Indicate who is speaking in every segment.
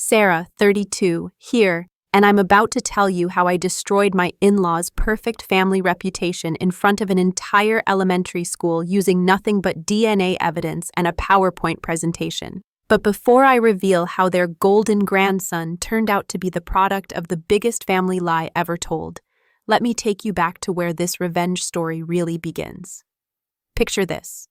Speaker 1: Sarah, 32, here, and I'm about to tell you how I destroyed my in-laws' perfect family reputation in front of an entire elementary school using nothing but DNA evidence and a PowerPoint presentation. But before I reveal how their golden grandson turned out to be the product of the biggest family lie ever told, let me take you back to where this revenge story really begins. Picture this.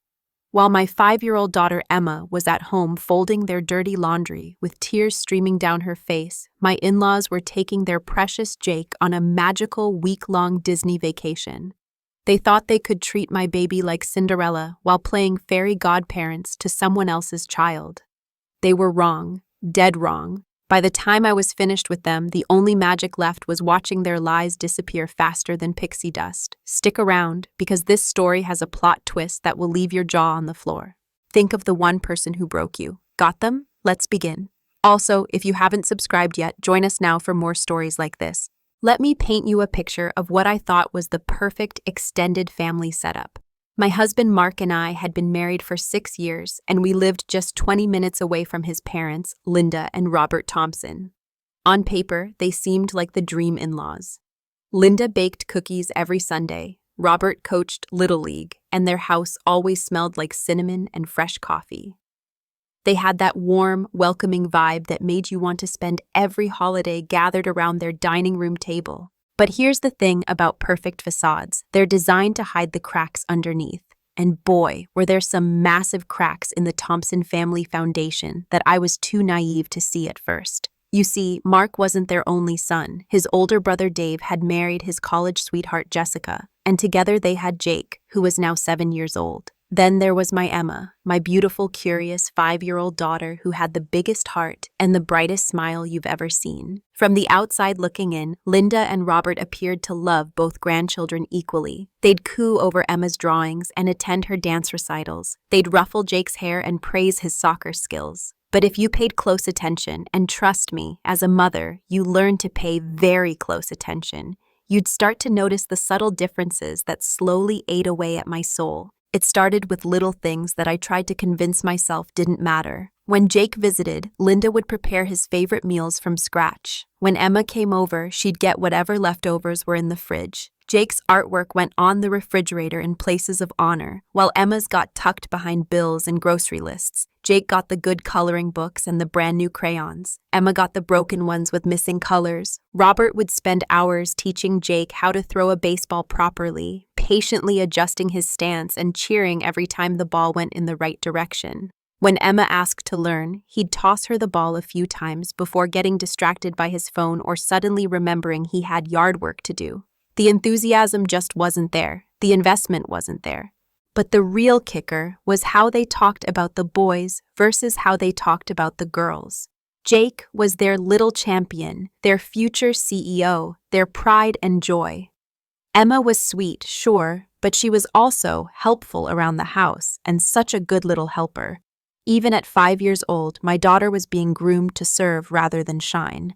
Speaker 1: While my 5-year-old daughter Emma was at home folding their dirty laundry with tears streaming down her face, my in-laws were taking their precious Jake on a magical week-long Disney vacation. They thought they could treat my baby like Cinderella while playing fairy godparents to someone else's child. They were wrong, dead wrong. By the time I was finished with them, the only magic left was watching their lies disappear faster than pixie dust. Stick around, because this story has a plot twist that will leave your jaw on the floor. Think of the one person who broke you. Got them? Let's begin. Also, if you haven't subscribed yet, join us now for more stories like this. Let me paint you a picture of what I thought was the perfect extended family setup. My husband Mark and I had been married for 6 years, and we lived just 20 minutes away from his parents, Linda and Robert Thompson. On paper, they seemed like the dream in-laws. Linda baked cookies every Sunday, Robert coached Little League, and their house always smelled like cinnamon and fresh coffee. They had that warm, welcoming vibe that made you want to spend every holiday gathered around their dining room table. But here's the thing about perfect facades. They're designed to hide the cracks underneath. And boy, were there some massive cracks in the Thompson family foundation that I was too naive to see at first. You see, Mark wasn't their only son. His older brother Dave had married his college sweetheart Jessica, and together they had Jake, who was now 7 years old. Then there was my Emma, my beautiful, curious 5-year-old daughter who had the biggest heart and the brightest smile you've ever seen. From the outside looking in, Linda and Robert appeared to love both grandchildren equally. They'd coo over Emma's drawings and attend her dance recitals. They'd ruffle Jake's hair and praise his soccer skills. But if you paid close attention, and trust me, as a mother, you learned to pay very close attention, you'd start to notice the subtle differences that slowly ate away at my soul. It started with little things that I tried to convince myself didn't matter. When Jake visited, Linda would prepare his favorite meals from scratch. When Emma came over, she'd get whatever leftovers were in the fridge. Jake's artwork went on the refrigerator in places of honor, while Emma's got tucked behind bills and grocery lists. Jake got the good coloring books and the brand new crayons. Emma got the broken ones with missing colors. Robert would spend hours teaching Jake how to throw a baseball properly, patiently adjusting his stance and cheering every time the ball went in the right direction. When Emma asked to learn, he'd toss her the ball a few times before getting distracted by his phone or suddenly remembering he had yard work to do. The enthusiasm just wasn't there. The investment wasn't there. But the real kicker was how they talked about the boys versus how they talked about the girls. Jake was their little champion, their future CEO, their pride and joy. Emma was sweet, sure, but she was also helpful around the house and such a good little helper. Even at 5 years old, my daughter was being groomed to serve rather than shine.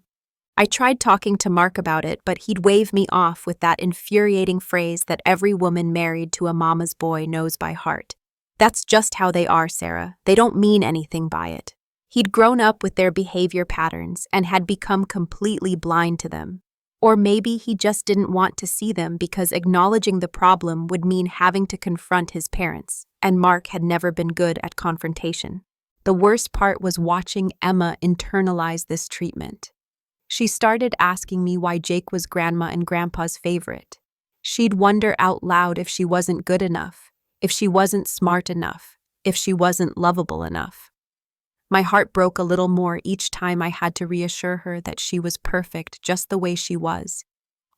Speaker 1: I tried talking to Mark about it, but he'd wave me off with that infuriating phrase that every woman married to a mama's boy knows by heart. That's just how they are, Sarah. They don't mean anything by it. He'd grown up with their behavior patterns and had become completely blind to them. Or maybe he just didn't want to see them because acknowledging the problem would mean having to confront his parents, and Mark had never been good at confrontation. The worst part was watching Emma internalize this treatment. She started asking me why Jake was Grandma and Grandpa's favorite. She'd wonder out loud if she wasn't good enough, if she wasn't smart enough, if she wasn't lovable enough. My heart broke a little more each time I had to reassure her that she was perfect just the way she was,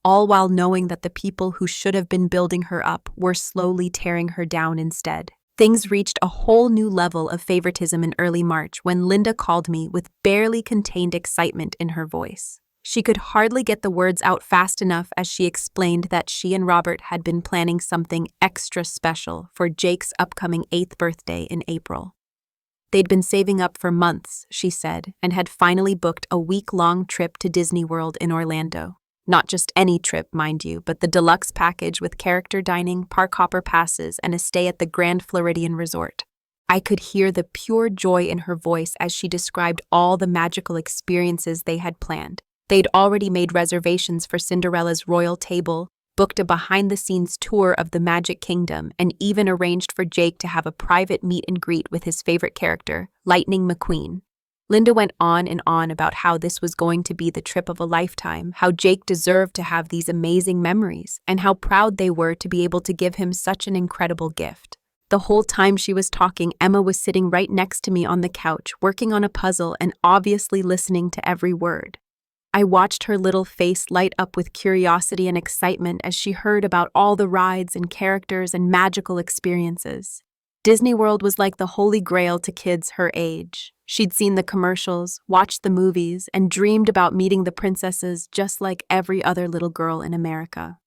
Speaker 1: all while knowing that the people who should have been building her up were slowly tearing her down instead. Things reached a whole new level of favoritism in early March when Linda called me with barely contained excitement in her voice. She could hardly get the words out fast enough as she explained that she and Robert had been planning something extra special for Jake's upcoming 8th birthday in April. They'd been saving up for months, she said, and had finally booked a week-long trip to Disney World in Orlando. Not just any trip, mind you, but the deluxe package with character dining, park hopper passes, and a stay at the Grand Floridian Resort. I could hear the pure joy in her voice as she described all the magical experiences they had planned. They'd already made reservations for Cinderella's royal table, booked a behind-the-scenes tour of the Magic Kingdom, and even arranged for Jake to have a private meet and greet with his favorite character, Lightning McQueen. Linda went on and on about how this was going to be the trip of a lifetime, how Jake deserved to have these amazing memories, and how proud they were to be able to give him such an incredible gift. The whole time she was talking, Emma was sitting right next to me on the couch, working on a puzzle and obviously listening to every word. I watched her little face light up with curiosity and excitement as she heard about all the rides and characters and magical experiences. Disney World was like the holy grail to kids her age. She'd seen the commercials, watched the movies, and dreamed about meeting the princesses just like every other little girl in America.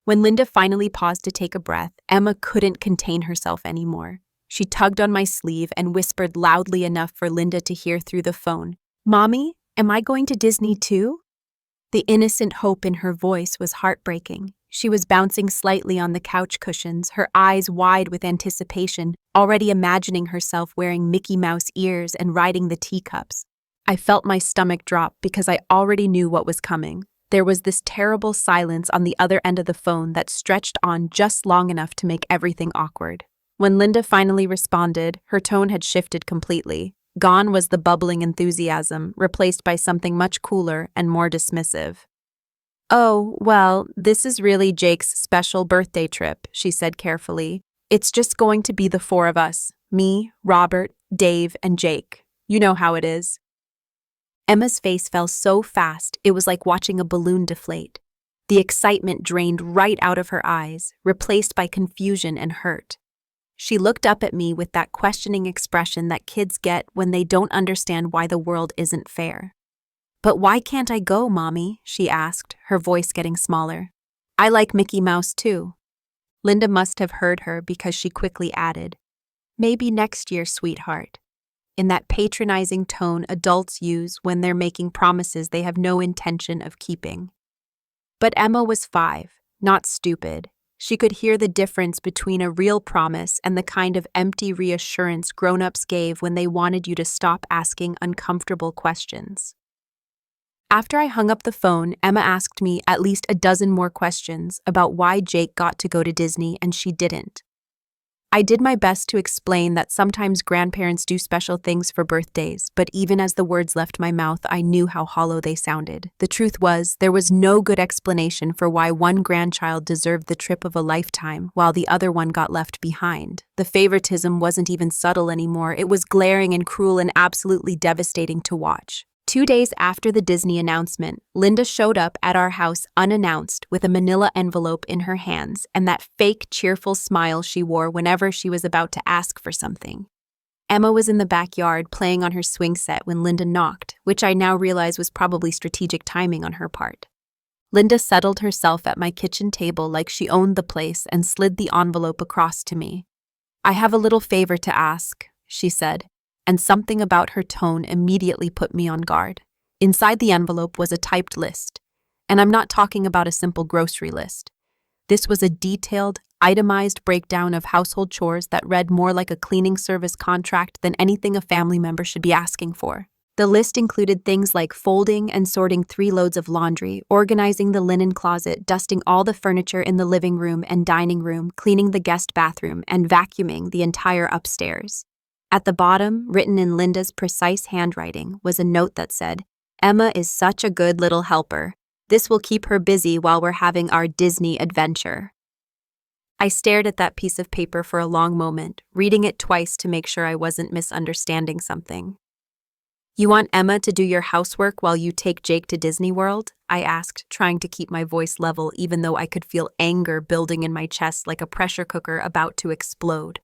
Speaker 1: When Linda finally paused to take a breath, Emma couldn't contain herself anymore. She tugged on my sleeve and whispered loudly enough for Linda to hear through the phone, "Mommy, am I going to Disney too?" The innocent hope in her voice was heartbreaking. She was bouncing slightly on the couch cushions, her eyes wide with anticipation, already imagining herself wearing Mickey Mouse ears and riding the teacups. I felt my stomach drop because I already knew what was coming. There was this terrible silence on the other end of the phone that stretched on just long enough to make everything awkward. When Linda finally responded, her tone had shifted completely. Gone was the bubbling enthusiasm, replaced by something much cooler and more dismissive. "Oh, well, this is really Jake's special birthday trip," she said carefully. "It's just going to be the four of us, me, Robert, Dave, and Jake. You know how it is." Emma's face fell so fast, it was like watching a balloon deflate. The excitement drained right out of her eyes, replaced by confusion and hurt. She looked up at me with that questioning expression that kids get when they don't understand why the world isn't fair. "But why can't I go, Mommy?" she asked, her voice getting smaller. "I like Mickey Mouse too." Linda must have heard her because she quickly added, "Maybe next year, sweetheart," in that patronizing tone adults use when they're making promises they have no intention of keeping. But Emma was 5, not stupid. She could hear the difference between a real promise and the kind of empty reassurance grown-ups gave when they wanted you to stop asking uncomfortable questions. After I hung up the phone, Emma asked me at least a dozen more questions about why Jake got to go to Disney and she didn't. I did my best to explain that sometimes grandparents do special things for birthdays, but even as the words left my mouth, I knew how hollow they sounded. The truth was, there was no good explanation for why one grandchild deserved the trip of a lifetime while the other one got left behind. The favoritism wasn't even subtle anymore. It was glaring and cruel and absolutely devastating to watch. 2 days after the Disney announcement, Linda showed up at our house unannounced with a manila envelope in her hands and that fake cheerful smile she wore whenever she was about to ask for something. Emma was in the backyard playing on her swing set when Linda knocked, which I now realize was probably strategic timing on her part. Linda settled herself at my kitchen table like she owned the place and slid the envelope across to me. "I have a little favor to ask," she said, and something about her tone immediately put me on guard. Inside the envelope was a typed list, and I'm not talking about a simple grocery list. This was a detailed, itemized breakdown of household chores that read more like a cleaning service contract than anything a family member should be asking for. The list included things like folding and sorting 3 loads of laundry, organizing the linen closet, dusting all the furniture in the living room and dining room, cleaning the guest bathroom, and vacuuming the entire upstairs. At the bottom, written in Linda's precise handwriting, was a note that said, "Emma is such a good little helper. This will keep her busy while we're having our Disney adventure." I stared at that piece of paper for a long moment, reading it twice to make sure I wasn't misunderstanding something. "You want Emma to do your housework while you take Jake to Disney World?" I asked, trying to keep my voice level even though I could feel anger building in my chest like a pressure cooker about to explode.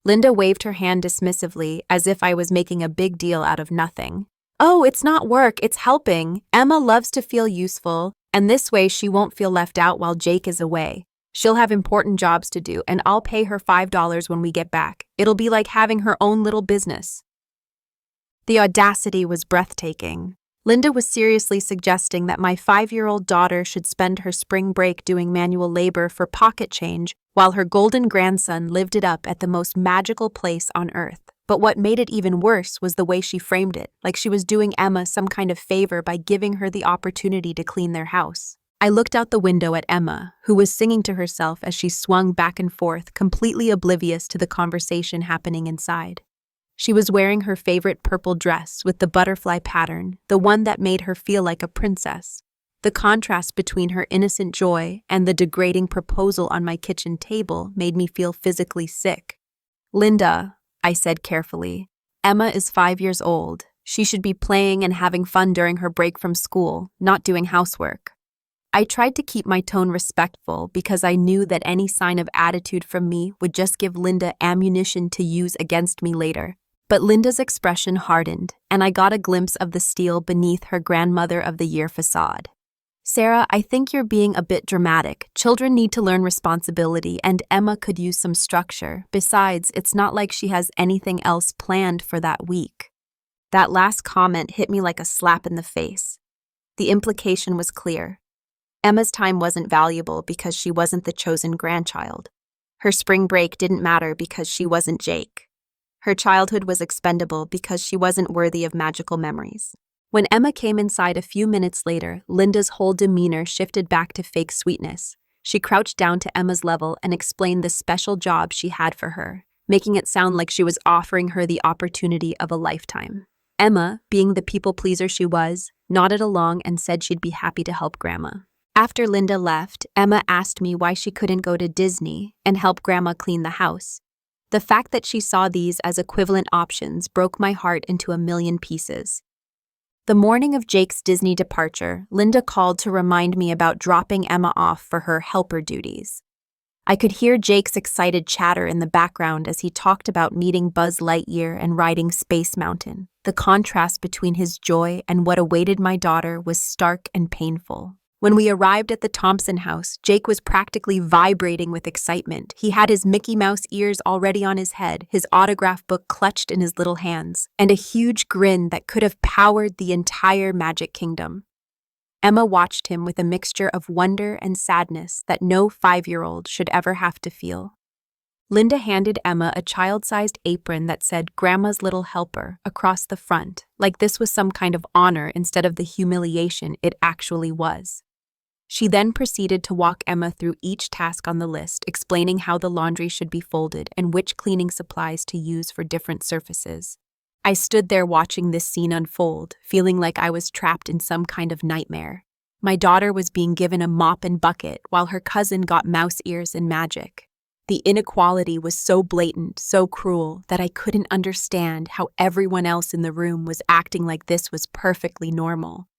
Speaker 1: Linda waved her hand dismissively, as if I was making a big deal out of nothing. "Oh, it's not work, it's helping. Emma loves to feel useful, and this way she won't feel left out while Jake is away. She'll have important jobs to do, and I'll pay her $5 when we get back. It'll be like having her own little business." The audacity was breathtaking. Linda was seriously suggesting that my 5-year-old daughter should spend her spring break doing manual labor for pocket change while her golden grandson lived it up at the most magical place on earth. But what made it even worse was the way she framed it, like she was doing Emma some kind of favor by giving her the opportunity to clean their house. I looked out the window at Emma, who was singing to herself as she swung back and forth, completely oblivious to the conversation happening inside. She was wearing her favorite purple dress with the butterfly pattern, the one that made her feel like a princess. The contrast between her innocent joy and the degrading proposal on my kitchen table made me feel physically sick. "Linda," I said carefully, "Emma is 5 years old. She should be playing and having fun during her break from school, not doing housework." I tried to keep my tone respectful because I knew that any sign of attitude from me would just give Linda ammunition to use against me later. But Linda's expression hardened, and I got a glimpse of the steel beneath her grandmother of the year facade. "Sarah, I think you're being a bit dramatic. Children need to learn responsibility, and Emma could use some structure. Besides, it's not like she has anything else planned for that week." That last comment hit me like a slap in the face. The implication was clear. Emma's time wasn't valuable because she wasn't the chosen grandchild. Her spring break didn't matter because she wasn't Jake. Her childhood was expendable because she wasn't worthy of magical memories. When Emma came inside a few minutes later, Linda's whole demeanor shifted back to fake sweetness. She crouched down to Emma's level and explained the special job she had for her, making it sound like she was offering her the opportunity of a lifetime. Emma, being the people pleaser she was, nodded along and said she'd be happy to help Grandma. After Linda left, Emma asked me why she couldn't go to Disney and help Grandma clean the house. The fact that she saw these as equivalent options broke my heart into a million pieces. The morning of Jake's Disney departure, Linda called to remind me about dropping Emma off for her helper duties. I could hear Jake's excited chatter in the background as he talked about meeting Buzz Lightyear and riding Space Mountain. The contrast between his joy and what awaited my daughter was stark and painful. When we arrived at the Thompson house, Jake was practically vibrating with excitement. He had his Mickey Mouse ears already on his head, his autograph book clutched in his little hands, and a huge grin that could have powered the entire Magic Kingdom. Emma watched him with a mixture of wonder and sadness that no 5-year-old should ever have to feel. Linda handed Emma a child-sized apron that said "Grandma's Little Helper" across the front, like this was some kind of honor instead of the humiliation it actually was. She then proceeded to walk Emma through each task on the list, explaining how the laundry should be folded and which cleaning supplies to use for different surfaces. I stood there watching this scene unfold, feeling like I was trapped in some kind of nightmare. My daughter was being given a mop and bucket while her cousin got mouse ears and magic. The inequality was so blatant, so cruel, that I couldn't understand how everyone else in the room was acting like this was perfectly normal.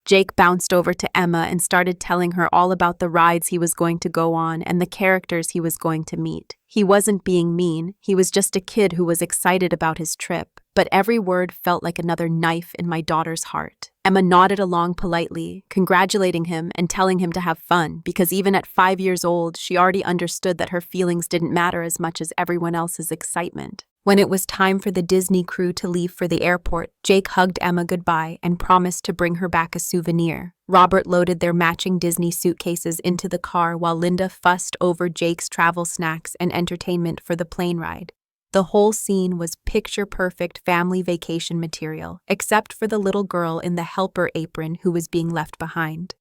Speaker 1: Jake bounced over to Emma and started telling her all about the rides he was going to go on and the characters he was going to meet. He wasn't being mean, he was just a kid who was excited about his trip, but every word felt like another knife in my daughter's heart. Emma nodded along politely, congratulating him and telling him to have fun, because even at 5 years old, she already understood that her feelings didn't matter as much as everyone else's excitement. When it was time for the Disney crew to leave for the airport, Jake hugged Emma goodbye and promised to bring her back a souvenir. Robert loaded their matching Disney suitcases into the car while Linda fussed over Jake's travel snacks and entertainment for the plane ride. The whole scene was picture-perfect family vacation material, except for the little girl in the helper apron who was being left behind.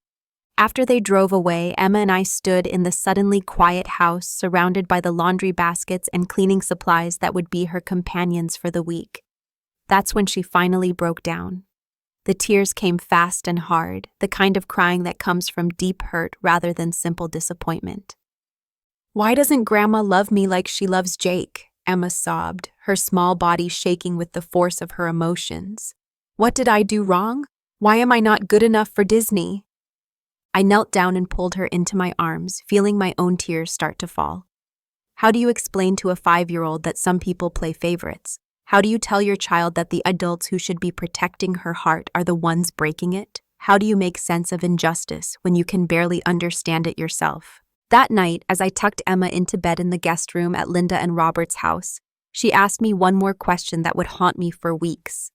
Speaker 1: After they drove away, Emma and I stood in the suddenly quiet house surrounded by the laundry baskets and cleaning supplies that would be her companions for the week. That's when she finally broke down. The tears came fast and hard, the kind of crying that comes from deep hurt rather than simple disappointment. "Why doesn't Grandma love me like she loves Jake?" Emma sobbed, her small body shaking with the force of her emotions. "What did I do wrong? Why am I not good enough for Disney?" I knelt down and pulled her into my arms, feeling my own tears start to fall. How do you explain to a 5-year-old that some people play favorites? How do you tell your child that the adults who should be protecting her heart are the ones breaking it? How do you make sense of injustice when you can barely understand it yourself? That night, as I tucked Emma into bed in the guest room at Linda and Robert's house, she asked me one more question that would haunt me for weeks.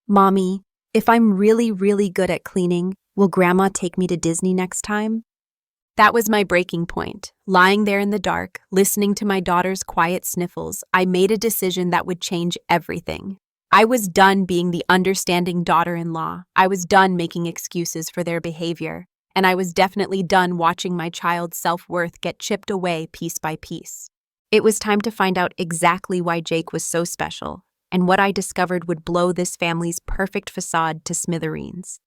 Speaker 1: "Mommy, if I'm really, really good at cleaning, will Grandma take me to Disney next time?" That was my breaking point. Lying there in the dark, listening to my daughter's quiet sniffles, I made a decision that would change everything. I was done being the understanding daughter-in-law. I was done making excuses for their behavior. And I was definitely done watching my child's self-worth get chipped away piece by piece. It was time to find out exactly why Jake was so special, and what I discovered would blow this family's perfect facade to smithereens.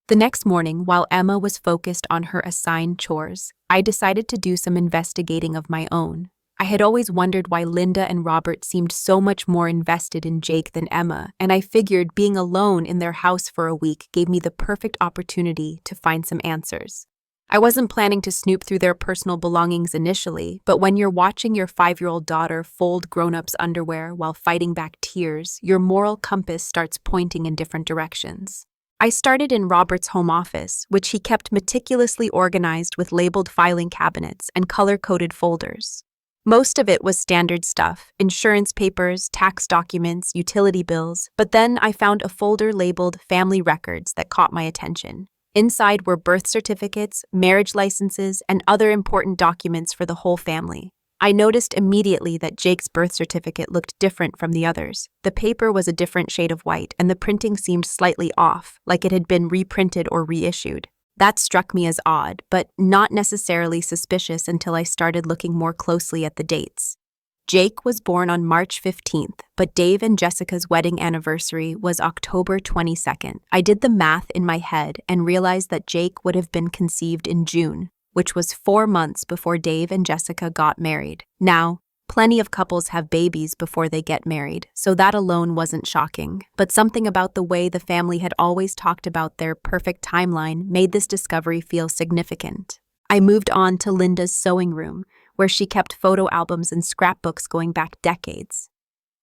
Speaker 1: The next morning, while Emma was focused on her assigned chores, I decided to do some investigating of my own. I had always wondered why Linda and Robert seemed so much more invested in Jake than Emma, and I figured being alone in their house for a week gave me the perfect opportunity to find some answers. I wasn't planning to snoop through their personal belongings initially, but when you're watching your 5-year-old daughter fold grown-ups' underwear while fighting back tears, your moral compass starts pointing in different directions. I started in Robert's home office, which he kept meticulously organized with labeled filing cabinets and color-coded folders. Most of it was standard stuff, insurance papers, tax documents, utility bills, but then I found a folder labeled Family Records that caught my attention. Inside were birth certificates, marriage licenses, and other important documents for the whole family. I noticed immediately that Jake's birth certificate looked different from the others. The paper was a different shade of white, and the printing seemed slightly off, like it had been reprinted or reissued. That struck me as odd, but not necessarily suspicious until I started looking more closely at the dates. Jake was born on March 15th, but Dave and Jessica's wedding anniversary was October 22nd. I did the math in my head and realized that Jake would have been conceived in June, which was 4 months before Dave and Jessica got married. Now, plenty of couples have babies before they get married, so that alone wasn't shocking. But something about the way the family had always talked about their perfect timeline made this discovery feel significant. I moved on to Linda's sewing room, where she kept photo albums and scrapbooks going back decades.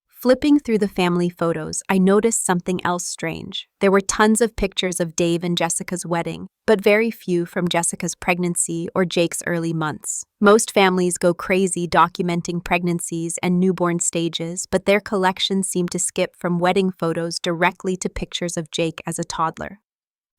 Speaker 1: Flipping through the family photos, I noticed something else strange. There were tons of pictures of Dave and Jessica's wedding, but very few from Jessica's pregnancy or Jake's early months. Most families go crazy documenting pregnancies and newborn stages, but their collections seem to skip from wedding photos directly to pictures of Jake as a toddler.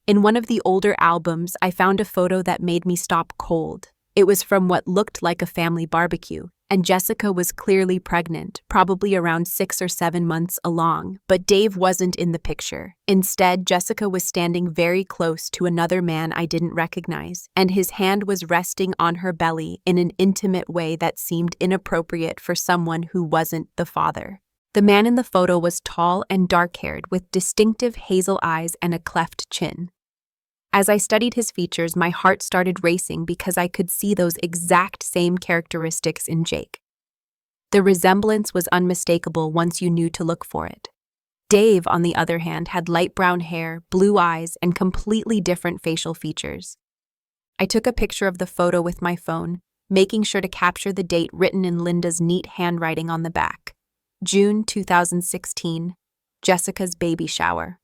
Speaker 1: In one of the older albums, I found a photo that made me stop cold. It was from what looked like a family barbecue, and Jessica was clearly pregnant, probably around 6 or 7 months along, but Dave wasn't in the picture. Instead, Jessica was standing very close to another man I didn't recognize, and his hand was resting on her belly in an intimate way that seemed inappropriate for someone who wasn't the father. The man in the photo was tall and dark-haired, with distinctive hazel eyes and a cleft chin. As I studied his features, my heart started racing because I could see those exact same characteristics in Jake. The resemblance was unmistakable once you knew to look for it. Dave, on the other hand, had light brown hair, blue eyes, and completely different facial features. I took a picture of the photo with my phone, making sure to capture the date written in Linda's neat handwriting on the back. June 2016, Jessica's baby shower.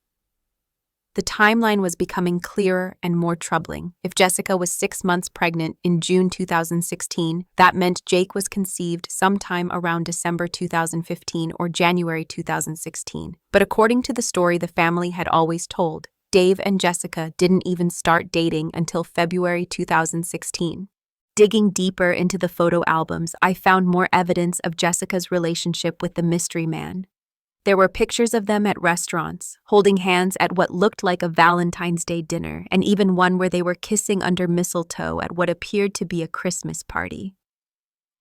Speaker 1: The timeline was becoming clearer and more troubling. If Jessica was 6 months pregnant in June 2016, that meant Jake was conceived sometime around December 2015 or January 2016. But according to the story the family had always told, Dave and Jessica didn't even start dating until February 2016. Digging deeper into the photo albums, I found more evidence of Jessica's relationship with the mystery man. There were pictures of them at restaurants, holding hands at what looked like a Valentine's Day dinner, and even one where they were kissing under mistletoe at what appeared to be a Christmas party.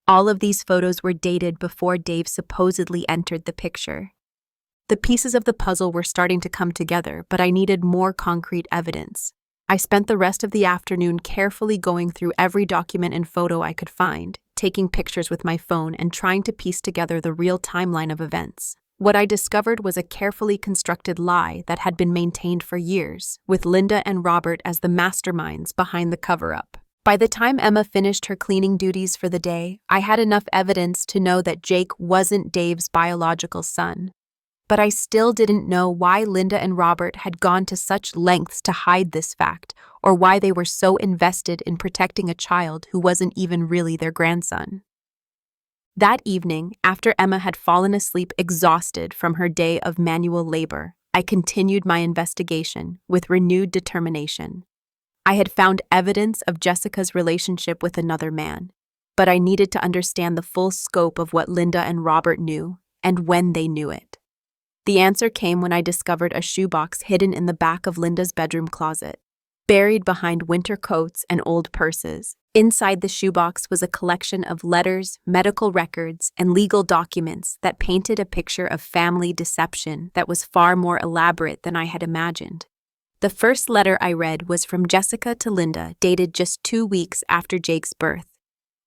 Speaker 1: All of these photos were dated before Dave supposedly entered the picture. The pieces of the puzzle were starting to come together, but I needed more concrete evidence. I spent the rest of the afternoon carefully going through every document and photo I could find, taking pictures with my phone and trying to piece together the real timeline of events. What I discovered was a carefully constructed lie that had been maintained for years, with Linda and Robert as the masterminds behind the cover-up. By the time Emma finished her cleaning duties for the day, I had enough evidence to know that Jake wasn't Dave's biological son. But I still didn't know why Linda and Robert had gone to such lengths to hide this fact, or why they were so invested in protecting a child who wasn't even really their grandson. That evening, after Emma had fallen asleep exhausted from her day of manual labor, I continued my investigation with renewed determination. I had found evidence of Jessica's relationship with another man, but I needed to understand the full scope of what Linda and Robert knew and when they knew it. The answer came when I discovered a shoebox hidden in the back of Linda's bedroom closet. Buried behind winter coats and old purses, inside the shoebox was a collection of letters, medical records, and legal documents that painted a picture of family deception that was far more elaborate than I had imagined. The first letter I read was from Jessica to Linda, dated just 2 weeks after Jake's birth.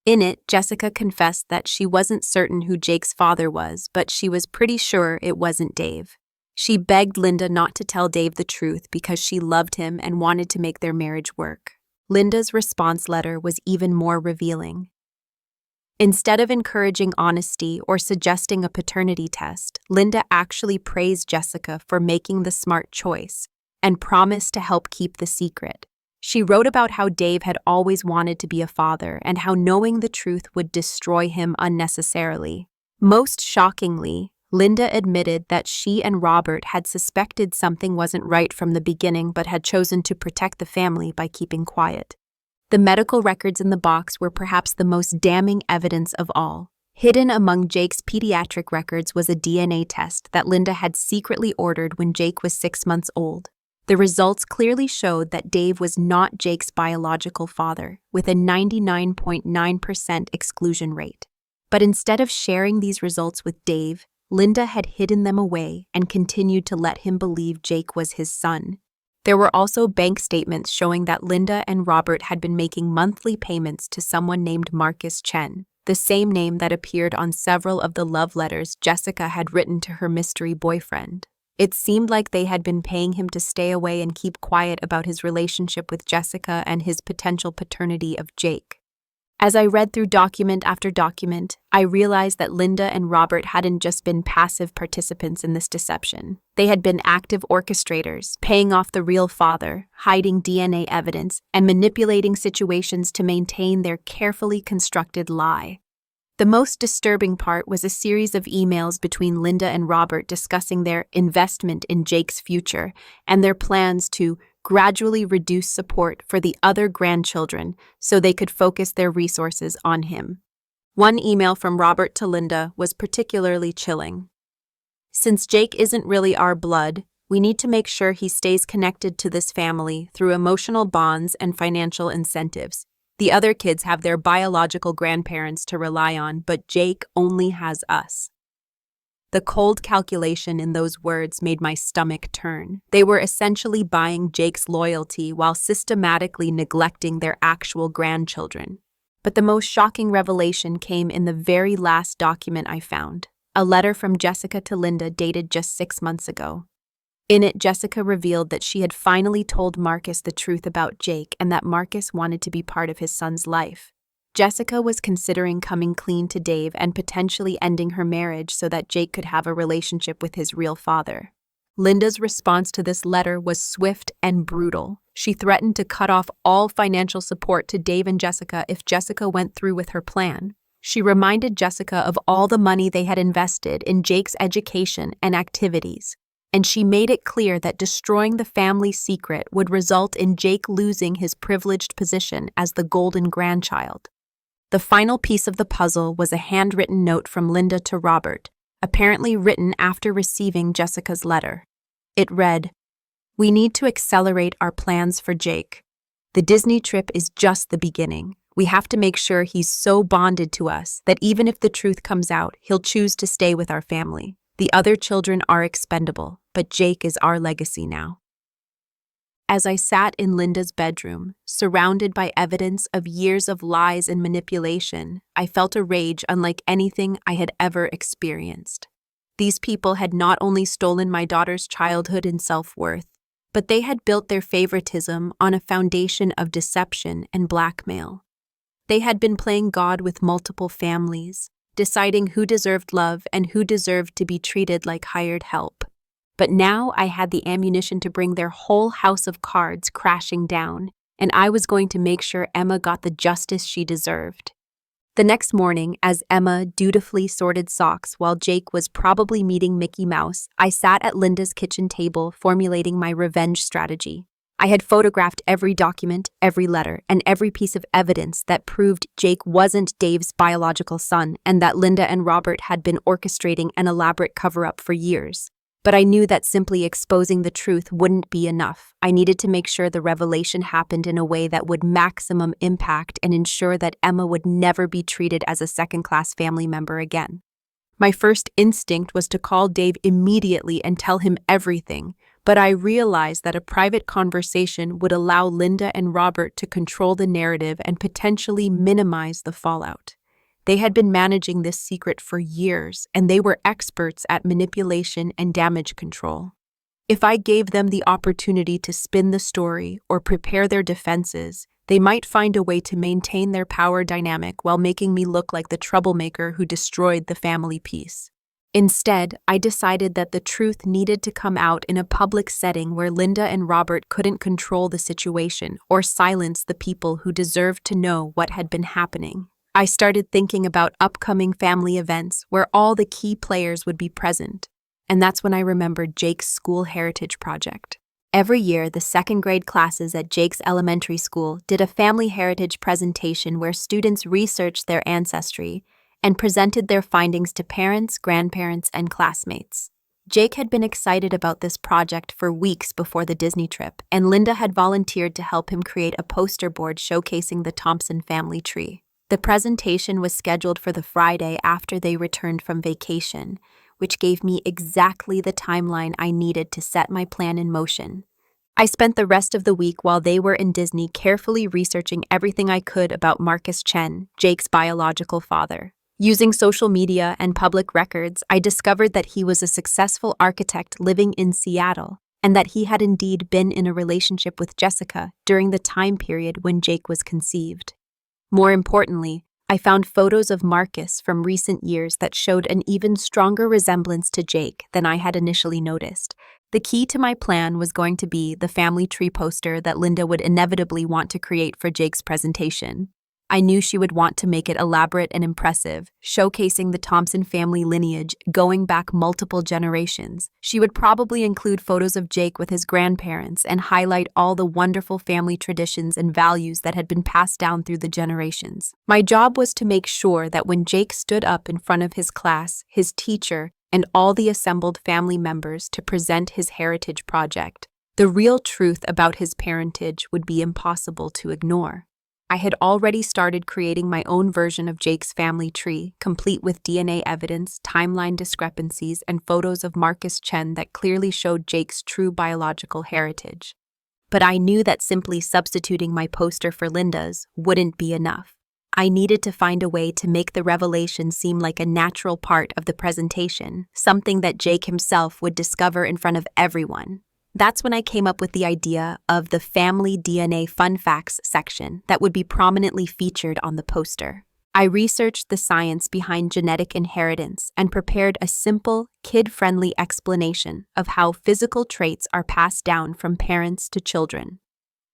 Speaker 1: In it, Jessica confessed that she wasn't certain who Jake's father was, but she was pretty sure it wasn't Dave. She begged Linda not to tell Dave the truth because she loved him and wanted to make their marriage work. Linda's response letter was even more revealing. Instead of encouraging honesty or suggesting a paternity test, Linda actually praised Jessica for making the smart choice and promised to help keep the secret. She wrote about how Dave had always wanted to be a father and how knowing the truth would destroy him unnecessarily. Most shockingly, Linda admitted that she and Robert had suspected something wasn't right from the beginning but had chosen to protect the family by keeping quiet. The medical records in the box were perhaps the most damning evidence of all. Hidden among Jake's pediatric records was a DNA test that Linda had secretly ordered when Jake was 6 months old. The results clearly showed that Dave was not Jake's biological father, with a 99.9% exclusion rate. But instead of sharing these results with Dave, Linda had hidden them away and continued to let him believe Jake was his son. There were also bank statements showing that Linda and Robert had been making monthly payments to someone named Marcus Chen, the same name that appeared on several of the love letters Jessica had written to her mystery boyfriend. It seemed like they had been paying him to stay away and keep quiet about his relationship with Jessica and his potential paternity of Jake. As I read through document after document, I realized that Linda and Robert hadn't just been passive participants in this deception. They had been active orchestrators, paying off the real father, hiding DNA evidence, and manipulating situations to maintain their carefully constructed lie. The most disturbing part was a series of emails between Linda and Robert discussing their investment in Jake's future and their plans to gradually reduce support for the other grandchildren so they could focus their resources on him. One email from Robert to Linda was particularly chilling. Since Jake isn't really our blood, we need to make sure he stays connected to this family through emotional bonds and financial incentives. The other kids have their biological grandparents to rely on, but Jake only has us. The cold calculation in those words made my stomach turn. They were essentially buying Jake's loyalty while systematically neglecting their actual grandchildren. But the most shocking revelation came in the very last document I found, a letter from Jessica to Linda dated just 6 months ago. In it, Jessica revealed that she had finally told Marcus the truth about Jake and that Marcus wanted to be part of his son's life. Jessica was considering coming clean to Dave and potentially ending her marriage so that Jake could have a relationship with his real father. Linda's response to this letter was swift and brutal. She threatened to cut off all financial support to Dave and Jessica if Jessica went through with her plan. She reminded Jessica of all the money they had invested in Jake's education and activities, and she made it clear that destroying the family secret would result in Jake losing his privileged position as the golden grandchild. The final piece of the puzzle was a handwritten note from Linda to Robert, apparently written after receiving Jessica's letter. It read, "We need to accelerate our plans for Jake. The Disney trip is just the beginning. We have to make sure he's so bonded to us that even if the truth comes out, he'll choose to stay with our family. The other children are expendable, but Jake is our legacy now." As I sat in Linda's bedroom, surrounded by evidence of years of lies and manipulation, I felt a rage unlike anything I had ever experienced. These people had not only stolen my daughter's childhood and self-worth, but they had built their favoritism on a foundation of deception and blackmail. They had been playing God with multiple families, deciding who deserved love and who deserved to be treated like hired help. But now I had the ammunition to bring their whole house of cards crashing down, and I was going to make sure Emma got the justice she deserved. The next morning, as Emma dutifully sorted socks while Jake was probably meeting Mickey Mouse, I sat at Linda's kitchen table formulating my revenge strategy. I had photographed every document, every letter, and every piece of evidence that proved Jake wasn't Dave's biological son and that Linda and Robert had been orchestrating an elaborate cover-up for years. But I knew that simply exposing the truth wouldn't be enough. I needed to make sure the revelation happened in a way that would maximum impact and ensure that Emma would never be treated as a second-class family member again. My first instinct was to call Dave immediately and tell him everything, but I realized that a private conversation would allow Linda and Robert to control the narrative and potentially minimize the fallout. They had been managing this secret for years, and they were experts at manipulation and damage control. If I gave them the opportunity to spin the story or prepare their defenses, they might find a way to maintain their power dynamic while making me look like the troublemaker who destroyed the family peace. Instead, I decided that the truth needed to come out in a public setting where Linda and Robert couldn't control the situation or silence the people who deserved to know what had been happening. I started thinking about upcoming family events where all the key players would be present, and that's when I remembered Jake's school heritage project. Every year, the second grade classes at Jake's elementary school did a family heritage presentation where students researched their ancestry and presented their findings to parents, grandparents, and classmates. Jake had been excited about this project for weeks before the Disney trip, and Linda had volunteered to help him create a poster board showcasing the Thompson family tree. The presentation was scheduled for the Friday after they returned from vacation, which gave me exactly the timeline I needed to set my plan in motion. I spent the rest of the week while they were in Disney carefully researching everything I could about Marcus Chen, Jake's biological father. Using social media and public records, I discovered that he was a successful architect living in Seattle, and that he had indeed been in a relationship with Jessica during the time period when Jake was conceived. More importantly, I found photos of Marcus from recent years that showed an even stronger resemblance to Jake than I had initially noticed. The key to my plan was going to be the family tree poster that Linda would inevitably want to create for Jake's presentation. I knew she would want to make it elaborate and impressive, showcasing the Thompson family lineage going back multiple generations. She would probably include photos of Jake with his grandparents and highlight all the wonderful family traditions and values that had been passed down through the generations. My job was to make sure that when Jake stood up in front of his class, his teacher, and all the assembled family members to present his heritage project, the real truth about his parentage would be impossible to ignore. I had already started creating my own version of Jake's family tree, complete with DNA evidence, timeline discrepancies, and photos of Marcus Chen that clearly showed Jake's true biological heritage. But I knew that simply substituting my poster for Linda's wouldn't be enough. I needed to find a way to make the revelation seem like a natural part of the presentation, something that Jake himself would discover in front of everyone. That's when I came up with the idea of the Family DNA Fun Facts section that would be prominently featured on the poster. I researched the science behind genetic inheritance and prepared a simple, kid-friendly explanation of how physical traits are passed down from parents to children.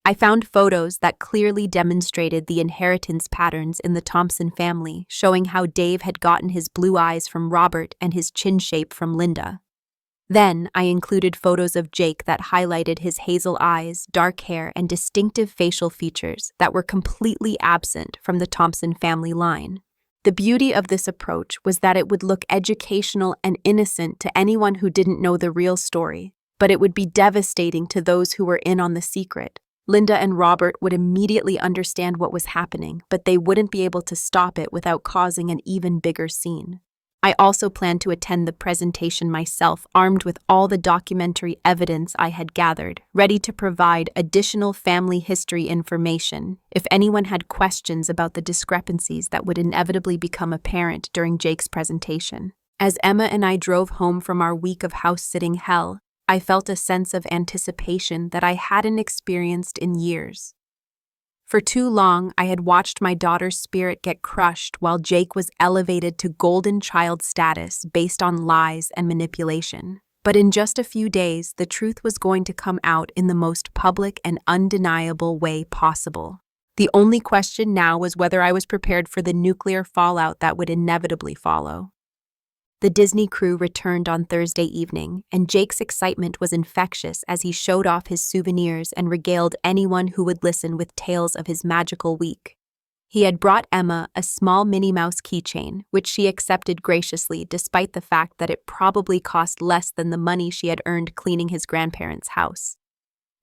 Speaker 1: I found photos that clearly demonstrated the inheritance patterns in the Thompson family, showing how Dave had gotten his blue eyes from Robert and his chin shape from Linda. Then, I included photos of Jake that highlighted his hazel eyes, dark hair, and distinctive facial features that were completely absent from the Thompson family line. The beauty of this approach was that it would look educational and innocent to anyone who didn't know the real story, but it would be devastating to those who were in on the secret. Linda and Robert would immediately understand what was happening, but they wouldn't be able to stop it without causing an even bigger scene. I also planned to attend the presentation myself, armed with all the documentary evidence I had gathered, ready to provide additional family history information if anyone had questions about the discrepancies that would inevitably become apparent during Jake's presentation. As Emma and I drove home from our week of house-sitting hell, I felt a sense of anticipation that I hadn't experienced in years. For too long, I had watched my daughter's spirit get crushed while Jake was elevated to golden child status based on lies and manipulation. But in just a few days, the truth was going to come out in the most public and undeniable way possible. The only question now was whether I was prepared for the nuclear fallout that would inevitably follow. The Disney crew returned on Thursday evening, and Jake's excitement was infectious as he showed off his souvenirs and regaled anyone who would listen with tales of his magical week. He had brought Emma a small Minnie Mouse keychain, which she accepted graciously despite the fact that it probably cost less than the money she had earned cleaning his grandparents' house.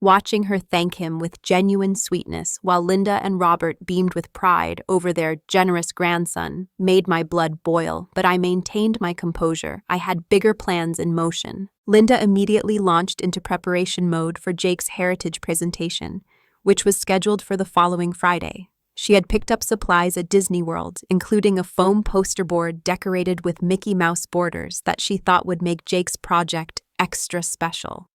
Speaker 1: Watching her thank him with genuine sweetness while Linda and Robert beamed with pride over their generous grandson made my blood boil, but I maintained my composure. I had bigger plans in motion. Linda immediately launched into preparation mode for Jake's heritage presentation, which was scheduled for the following Friday. She had picked up supplies at Disney World, including a foam poster board decorated with Mickey Mouse borders that she thought would make Jake's project extra special.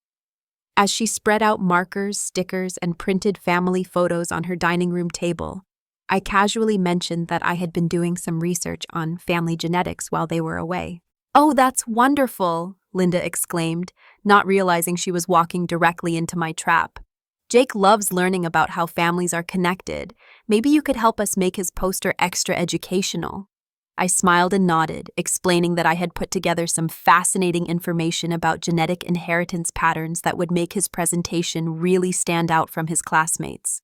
Speaker 1: As she spread out markers, stickers, and printed family photos on her dining room table, I casually mentioned that I had been doing some research on family genetics while they were away. "Oh, that's wonderful," Linda exclaimed, not realizing she was walking directly into my trap. "Jake loves learning about how families are connected. Maybe you could help us make his poster extra educational." I smiled and nodded, explaining that I had put together some fascinating information about genetic inheritance patterns that would make his presentation really stand out from his classmates.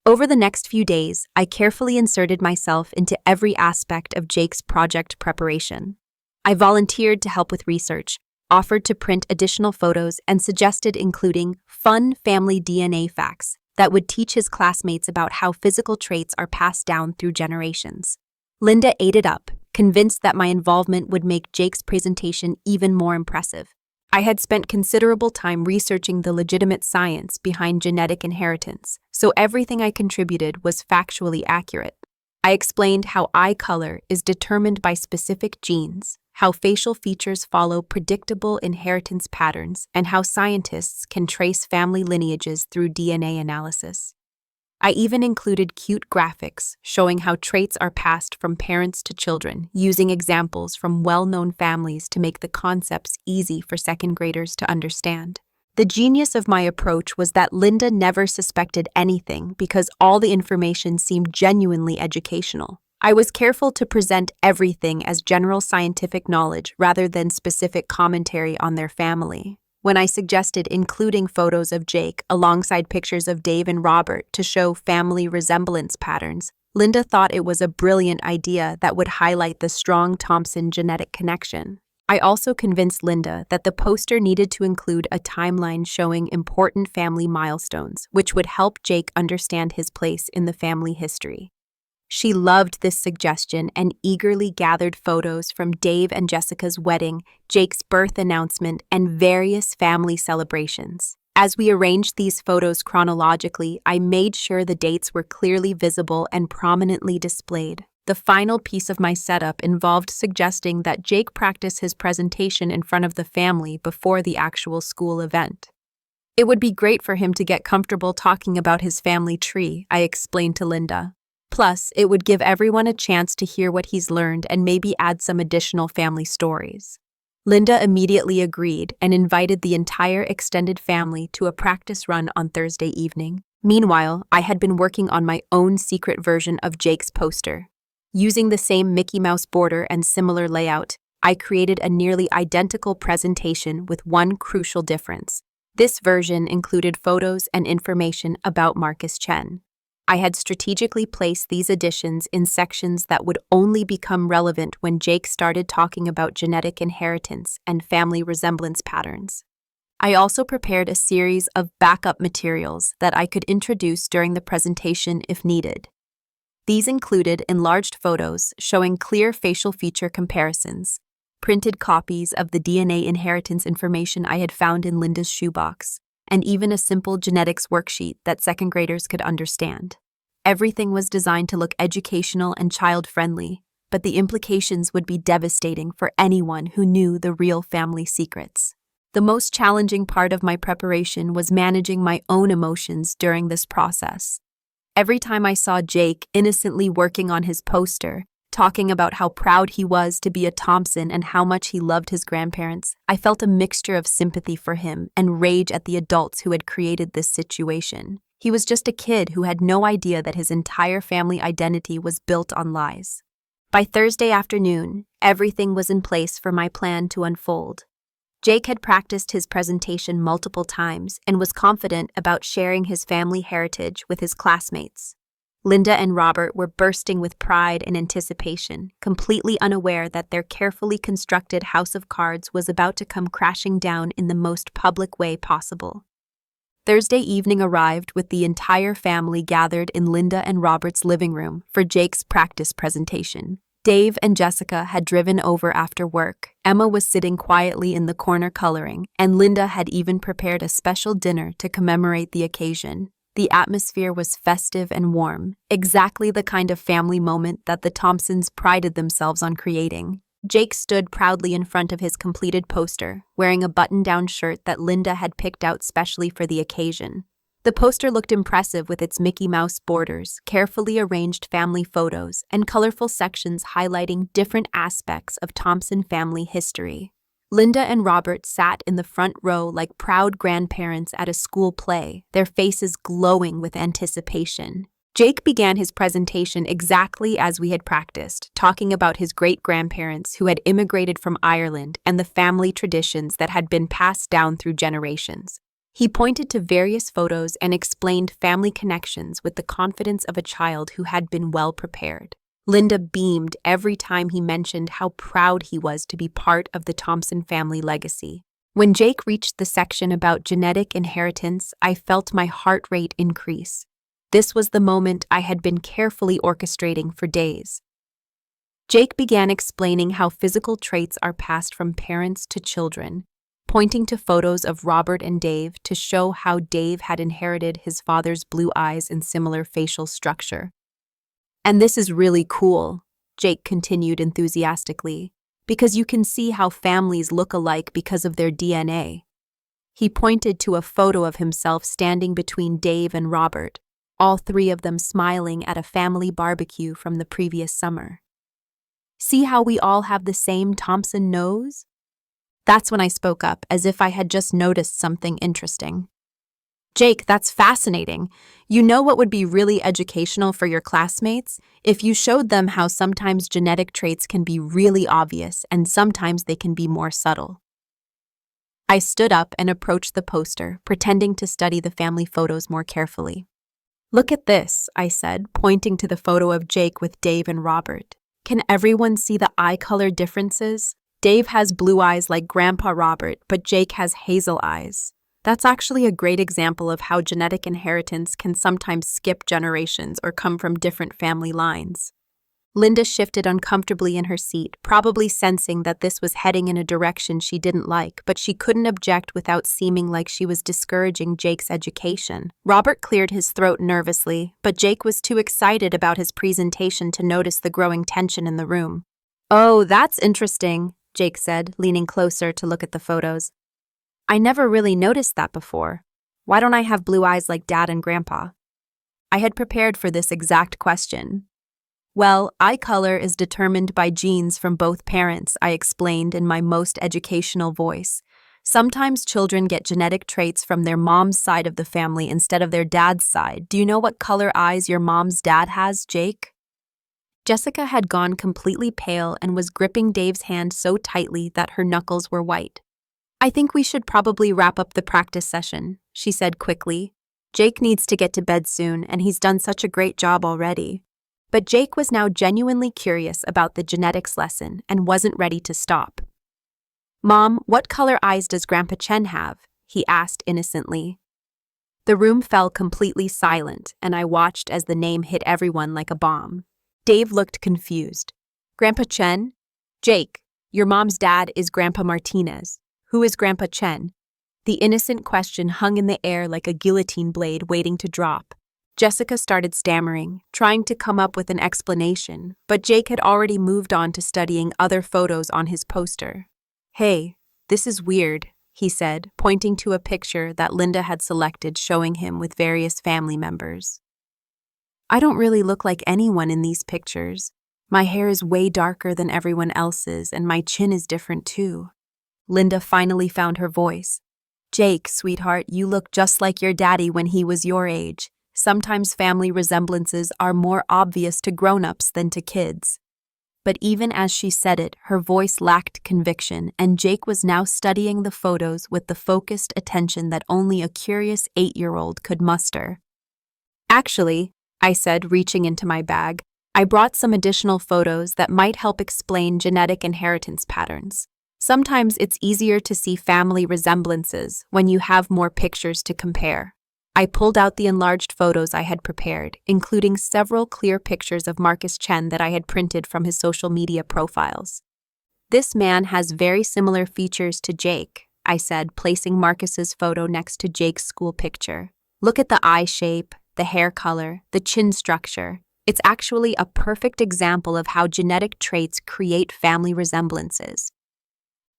Speaker 1: Over the next few days, I carefully inserted myself into every aspect of Jake's project preparation. I volunteered to help with research, offered to print additional photos, and suggested including fun family DNA facts that would teach his classmates about how physical traits are passed down through generations. Linda ate it up, convinced that my involvement would make Jake's presentation even more impressive. I had spent considerable time researching the legitimate science behind genetic inheritance, so everything I contributed was factually accurate. I explained how eye color is determined by specific genes, how facial features follow predictable inheritance patterns, and how scientists can trace family lineages through DNA analysis. I even included cute graphics showing how traits are passed from parents to children, using examples from well-known families to make the concepts easy for second graders to understand. The genius of my approach was that Linda never suspected anything because all the information seemed genuinely educational. I was careful to present everything as general scientific knowledge rather than specific commentary on their family. When I suggested including photos of Jake alongside pictures of Dave and Robert to show family resemblance patterns, Linda thought it was a brilliant idea that would highlight the strong Thompson genetic connection. I also convinced Linda that the poster needed to include a timeline showing important family milestones, which would help Jake understand his place in the family history. She loved this suggestion and eagerly gathered photos from Dave and Jessica's wedding, Jake's birth announcement, and various family celebrations. As we arranged these photos chronologically, I made sure the dates were clearly visible and prominently displayed. The final piece of my setup involved suggesting that Jake practice his presentation in front of the family before the actual school event. It would be great for him to get comfortable talking about his family tree, I explained to Linda. Plus, it would give everyone a chance to hear what he's learned and maybe add some additional family stories. Linda immediately agreed and invited the entire extended family to a practice run on Thursday evening. Meanwhile, I had been working on my own secret version of Jake's poster. Using the same Mickey Mouse border and similar layout, I created a nearly identical presentation with one crucial difference. This version included photos and information about Marcus Chen. I had strategically placed these additions in sections that would only become relevant when Jake started talking about genetic inheritance and family resemblance patterns. I also prepared a series of backup materials that I could introduce during the presentation if needed. These included enlarged photos showing clear facial feature comparisons, printed copies of the DNA inheritance information I had found in Linda's shoebox, and even a simple genetics worksheet that second graders could understand. Everything was designed to look educational and child-friendly, but the implications would be devastating for anyone who knew the real family secrets. The most challenging part of my preparation was managing my own emotions during this process. Every time I saw Jake innocently working on his poster, talking about how proud he was to be a Thompson and how much he loved his grandparents, I felt a mixture of sympathy for him and rage at the adults who had created this situation. He was just a kid who had no idea that his entire family identity was built on lies. By Thursday afternoon, everything was in place for my plan to unfold. Jake had practiced his presentation multiple times and was confident about sharing his family heritage with his classmates. Linda and Robert were bursting with pride and anticipation, completely unaware that their carefully constructed house of cards was about to come crashing down in the most public way possible. Thursday evening arrived with the entire family gathered in Linda and Robert's living room for Jake's practice presentation. Dave and Jessica had driven over after work. Emma was sitting quietly in the corner coloring, and Linda had even prepared a special dinner to commemorate the occasion. The atmosphere was festive and warm, exactly the kind of family moment that the Thompsons prided themselves on creating. Jake stood proudly in front of his completed poster, wearing a button-down shirt that Linda had picked out specially for the occasion. The poster looked impressive with its Mickey Mouse borders, carefully arranged family photos, and colorful sections highlighting different aspects of Thompson family history. Linda and Robert sat in the front row like proud grandparents at a school play, their faces glowing with anticipation. Jake began his presentation exactly as we had practiced, talking about his great-grandparents who had immigrated from Ireland and the family traditions that had been passed down through generations. He pointed to various photos and explained family connections with the confidence of a child who had been well prepared. Linda beamed every time he mentioned how proud he was to be part of the Thompson family legacy. When Jake reached the section about genetic inheritance, I felt my heart rate increase. This was the moment I had been carefully orchestrating for days. Jake began explaining how physical traits are passed from parents to children, pointing to photos of Robert and Dave to show how Dave had inherited his father's blue eyes and similar facial structure. "And this is really cool," Jake continued enthusiastically, "because you can see how families look alike because of their DNA." He pointed to a photo of himself standing between Dave and Robert, all three of them smiling at a family barbecue from the previous summer. "See how we all have the same Thompson nose?" That's when I spoke up, as if I had just noticed something interesting. "Jake, that's fascinating. You know what would be really educational for your classmates? If you showed them how sometimes genetic traits can be really obvious and sometimes they can be more subtle." I stood up and approached the poster, pretending to study the family photos more carefully. "Look at this," I said, pointing to the photo of Jake with Dave and Robert. "Can everyone see the eye color differences? Dave has blue eyes like Grandpa Robert, but Jake has hazel eyes. That's actually a great example of how genetic inheritance can sometimes skip generations or come from different family lines." Linda shifted uncomfortably in her seat, probably sensing that this was heading in a direction she didn't like, but she couldn't object without seeming like she was discouraging Jake's education. Robert cleared his throat nervously, but Jake was too excited about his presentation to notice the growing tension in the room. "Oh, that's interesting," Jake said, leaning closer to look at the photos. "I never really noticed that before. Why don't I have blue eyes like Dad and Grandpa?" I had prepared for this exact question. "Well, eye color is determined by genes from both parents," I explained in my most educational voice. "Sometimes children get genetic traits from their mom's side of the family instead of their dad's side. Do you know what color eyes your mom's dad has, Jake?" Jessica had gone completely pale and was gripping Dave's hand so tightly that her knuckles were white. "I think we should probably wrap up the practice session," she said quickly. "Jake needs to get to bed soon, and he's done such a great job already." But Jake was now genuinely curious about the genetics lesson and wasn't ready to stop. "Mom, what color eyes does Grandpa Chen have?" he asked innocently. The room fell completely silent, and I watched as the name hit everyone like a bomb. Dave looked confused. "Grandpa Chen? Jake, your mom's dad is Grandpa Martinez. Who is Grandpa Chen?" The innocent question hung in the air like a guillotine blade waiting to drop. Jessica started stammering, trying to come up with an explanation, but Jake had already moved on to studying other photos on his poster. "Hey, this is weird," he said, pointing to a picture that Linda had selected showing him with various family members. "I don't really look like anyone in these pictures. My hair is way darker than everyone else's, and my chin is different too." Linda finally found her voice. "Jake, sweetheart, you look just like your daddy when he was your age. Sometimes family resemblances are more obvious to grown-ups than to kids." But even as she said it, her voice lacked conviction, and Jake was now studying the photos with the focused attention that only a curious 8-year-old could muster. "Actually," I said, reaching into my bag, "I brought some additional photos that might help explain genetic inheritance patterns. Sometimes it's easier to see family resemblances when you have more pictures to compare." I pulled out the enlarged photos I had prepared, including several clear pictures of Marcus Chen that I had printed from his social media profiles. "This man has very similar features to Jake," I said, placing Marcus's photo next to Jake's school picture. "Look at the eye shape, the hair color, the chin structure. It's actually a perfect example of how genetic traits create family resemblances."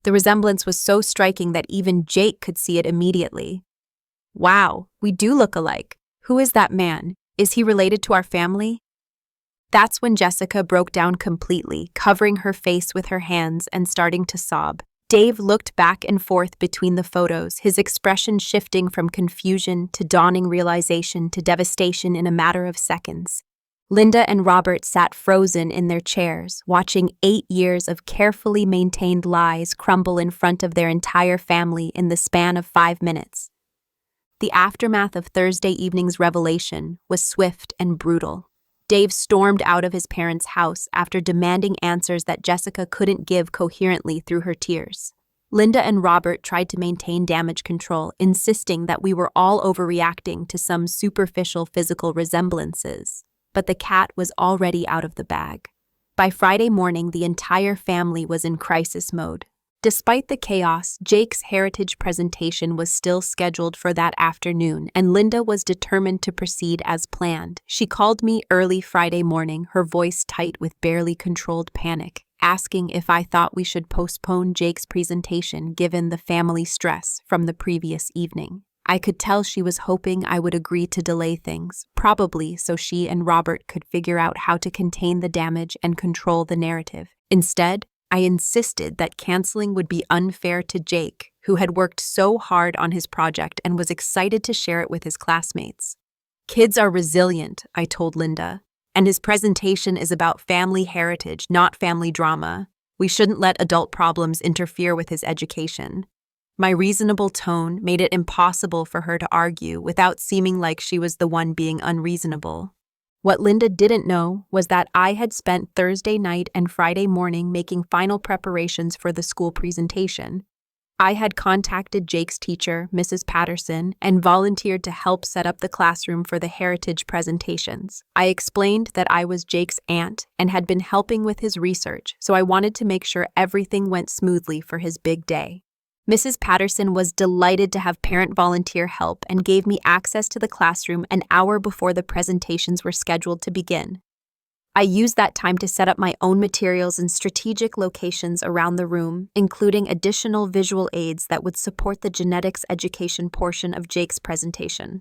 Speaker 1: The resemblance was so striking that even Jake could see it immediately. "Wow, we do look alike. Who is that man? Is he related to our family?" That's when Jessica broke down completely, covering her face with her hands and starting to sob. Dave looked back and forth between the photos, his expression shifting from confusion to dawning realization to devastation in a matter of seconds. Linda and Robert sat frozen in their chairs, watching 8 years of carefully maintained lies crumble in front of their entire family in the span of 5 minutes. The aftermath of Thursday evening's revelation was swift and brutal. Dave stormed out of his parents' house after demanding answers that Jessica couldn't give coherently through her tears. Linda and Robert tried to maintain damage control, insisting that we were all overreacting to some superficial physical resemblances. But the cat was already out of the bag. By Friday morning, the entire family was in crisis mode. Despite the chaos, Jake's heritage presentation was still scheduled for that afternoon, and Linda was determined to proceed as planned. She called me early Friday morning, her voice tight with barely controlled panic, asking if I thought we should postpone Jake's presentation given the family stress from the previous evening. I could tell she was hoping I would agree to delay things, probably so she and Robert could figure out how to contain the damage and control the narrative. Instead, I insisted that canceling would be unfair to Jake, who had worked so hard on his project and was excited to share it with his classmates. "Kids are resilient," I told Linda, "and his presentation is about family heritage, not family drama. We shouldn't let adult problems interfere with his education." My reasonable tone made it impossible for her to argue without seeming like she was the one being unreasonable. What Linda didn't know was that I had spent Thursday night and Friday morning making final preparations for the school presentation. I had contacted Jake's teacher, Mrs. Patterson, and volunteered to help set up the classroom for the heritage presentations. I explained that I was Jake's aunt and had been helping with his research, so I wanted to make sure everything went smoothly for his big day. Mrs. Patterson was delighted to have parent volunteer help and gave me access to the classroom an hour before the presentations were scheduled to begin. I used that time to set up my own materials in strategic locations around the room, including additional visual aids that would support the genetics education portion of Jake's presentation.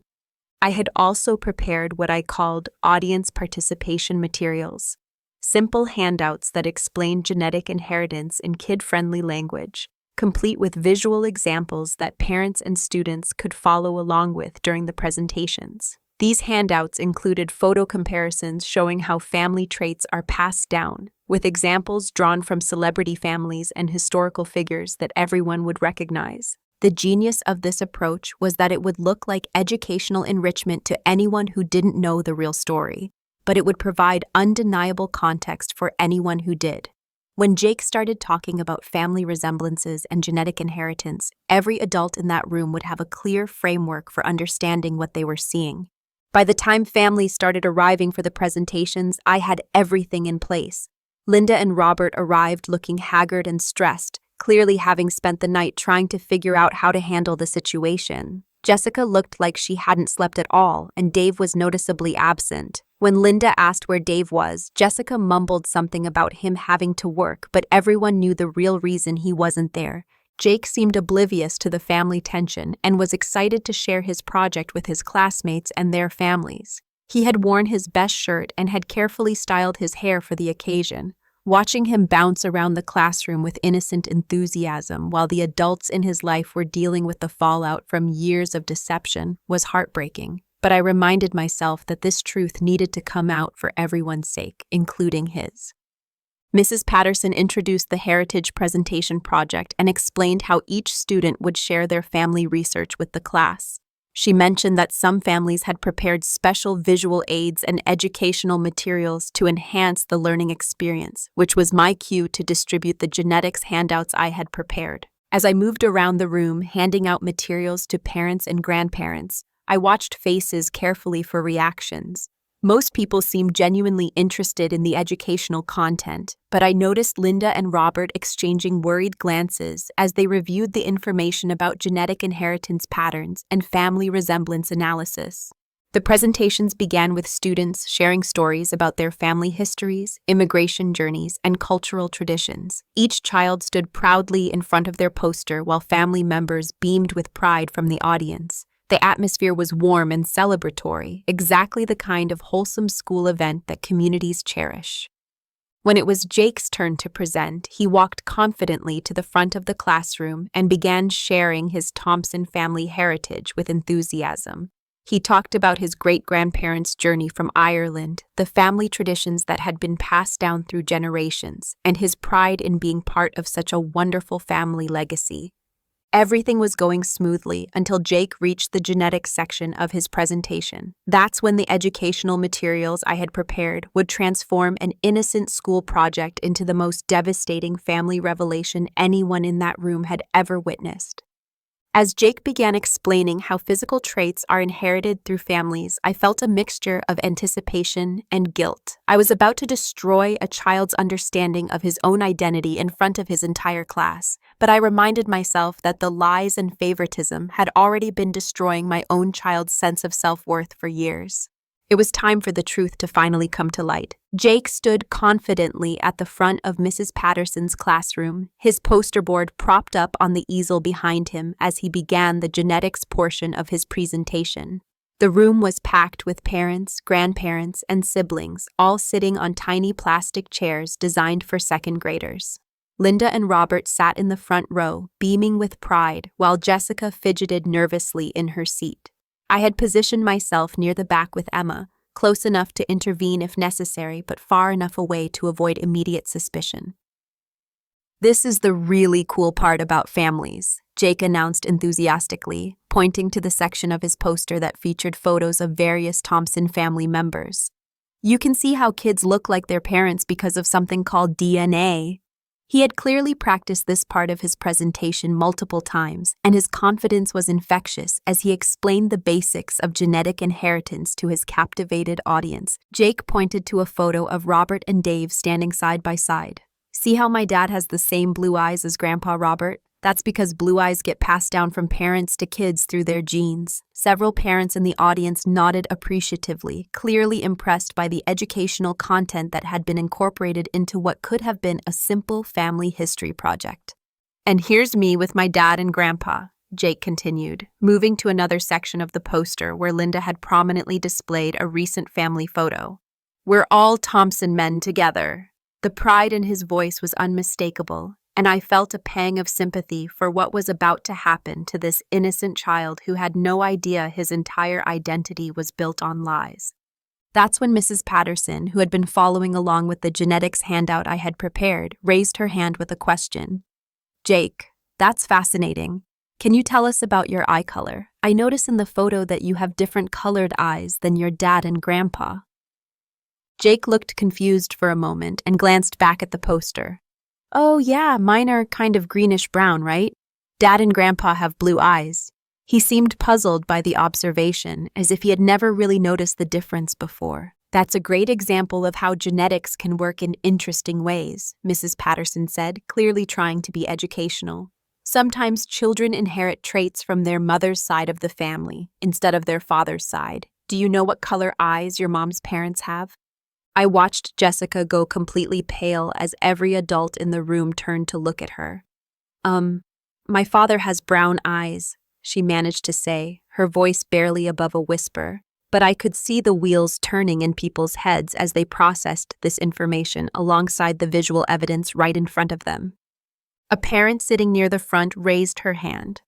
Speaker 1: I had also prepared what I called audience participation materials, simple handouts that explained genetic inheritance in kid-friendly language, complete with visual examples that parents and students could follow along with during the presentations. These handouts included photo comparisons showing how family traits are passed down, with examples drawn from celebrity families and historical figures that everyone would recognize. The genius of this approach was that it would look like educational enrichment to anyone who didn't know the real story, but it would provide undeniable context for anyone who did. When Jake started talking about family resemblances and genetic inheritance, every adult in that room would have a clear framework for understanding what they were seeing. By the time families started arriving for the presentations, I had everything in place. Linda and Robert arrived looking haggard and stressed, clearly having spent the night trying to figure out how to handle the situation. Jessica looked like she hadn't slept at all, and Dave was noticeably absent. When Linda asked where Dave was, Jessica mumbled something about him having to work, but everyone knew the real reason he wasn't there. Jake seemed oblivious to the family tension and was excited to share his project with his classmates and their families. He had worn his best shirt and had carefully styled his hair for the occasion. Watching him bounce around the classroom with innocent enthusiasm while the adults in his life were dealing with the fallout from years of deception was heartbreaking. But I reminded myself that this truth needed to come out for everyone's sake, including his. Mrs. Patterson introduced the Heritage Presentation Project and explained how each student would share their family research with the class. She mentioned that some families had prepared special visual aids and educational materials to enhance the learning experience, which was my cue to distribute the genetics handouts I had prepared. As I moved around the room, handing out materials to parents and grandparents, I watched faces carefully for reactions. Most people seemed genuinely interested in the educational content, but I noticed Linda and Robert exchanging worried glances as they reviewed the information about genetic inheritance patterns and family resemblance analysis. The presentations began with students sharing stories about their family histories, immigration journeys, and cultural traditions. Each child stood proudly in front of their poster while family members beamed with pride from the audience. The atmosphere was warm and celebratory, exactly the kind of wholesome school event that communities cherish. When it was Jake's turn to present, he walked confidently to the front of the classroom and began sharing his Thompson family heritage with enthusiasm. He talked about his great-grandparents' journey from Ireland, the family traditions that had been passed down through generations, and his pride in being part of such a wonderful family legacy. Everything was going smoothly until Jake reached the genetics section of his presentation. That's when the educational materials I had prepared would transform an innocent school project into the most devastating family revelation anyone in that room had ever witnessed. As Jake began explaining how physical traits are inherited through families, I felt a mixture of anticipation and guilt. I was about to destroy a child's understanding of his own identity in front of his entire class, but I reminded myself that the lies and favoritism had already been destroying my own child's sense of self-worth for years. It was time for the truth to finally come to light. Jake stood confidently at the front of Mrs. Patterson's classroom, his poster board propped up on the easel behind him as he began the genetics portion of his presentation. The room was packed with parents, grandparents, and siblings, all sitting on tiny plastic chairs designed for second graders. Linda and Robert sat in the front row, beaming with pride, while Jessica fidgeted nervously in her seat. I had positioned myself near the back with Emma, close enough to intervene if necessary, but far enough away to avoid immediate suspicion. "This is the really cool part about families," Jake announced enthusiastically, pointing to the section of his poster that featured photos of various Thompson family members. "You can see how kids look like their parents because of something called DNA." He had clearly practiced this part of his presentation multiple times, and his confidence was infectious as he explained the basics of genetic inheritance to his captivated audience. Jake pointed to a photo of Robert and Dave standing side by side. "See how my dad has the same blue eyes as Grandpa Robert? That's because blue eyes get passed down from parents to kids through their genes." Several parents in the audience nodded appreciatively, clearly impressed by the educational content that had been incorporated into what could have been a simple family history project. "And here's me with my dad and grandpa," Jake continued, moving to another section of the poster where Linda had prominently displayed a recent family photo. "We're all Thompson men together." The pride in his voice was unmistakable, and I felt a pang of sympathy for what was about to happen to this innocent child who had no idea his entire identity was built on lies. That's when Mrs. Patterson, who had been following along with the genetics handout I had prepared, raised her hand with a question. "Jake, that's fascinating. Can you tell us about your eye color? I notice in the photo that you have different colored eyes than your dad and grandpa." Jake looked confused for a moment and glanced back at the poster. "Oh yeah, mine are kind of greenish-brown, right? Dad and Grandpa have blue eyes." He seemed puzzled by the observation, as if he had never really noticed the difference before. "That's a great example of how genetics can work in interesting ways," Mrs. Patterson said, clearly trying to be educational. "Sometimes children inherit traits from their mother's side of the family, instead of their father's side. Do you know what color eyes your mom's parents have?" I watched Jessica go completely pale as every adult in the room turned to look at her. My father has brown eyes," she managed to say, her voice barely above a whisper, but I could see the wheels turning in people's heads as they processed this information alongside the visual evidence right in front of them. A parent sitting near the front raised her hand.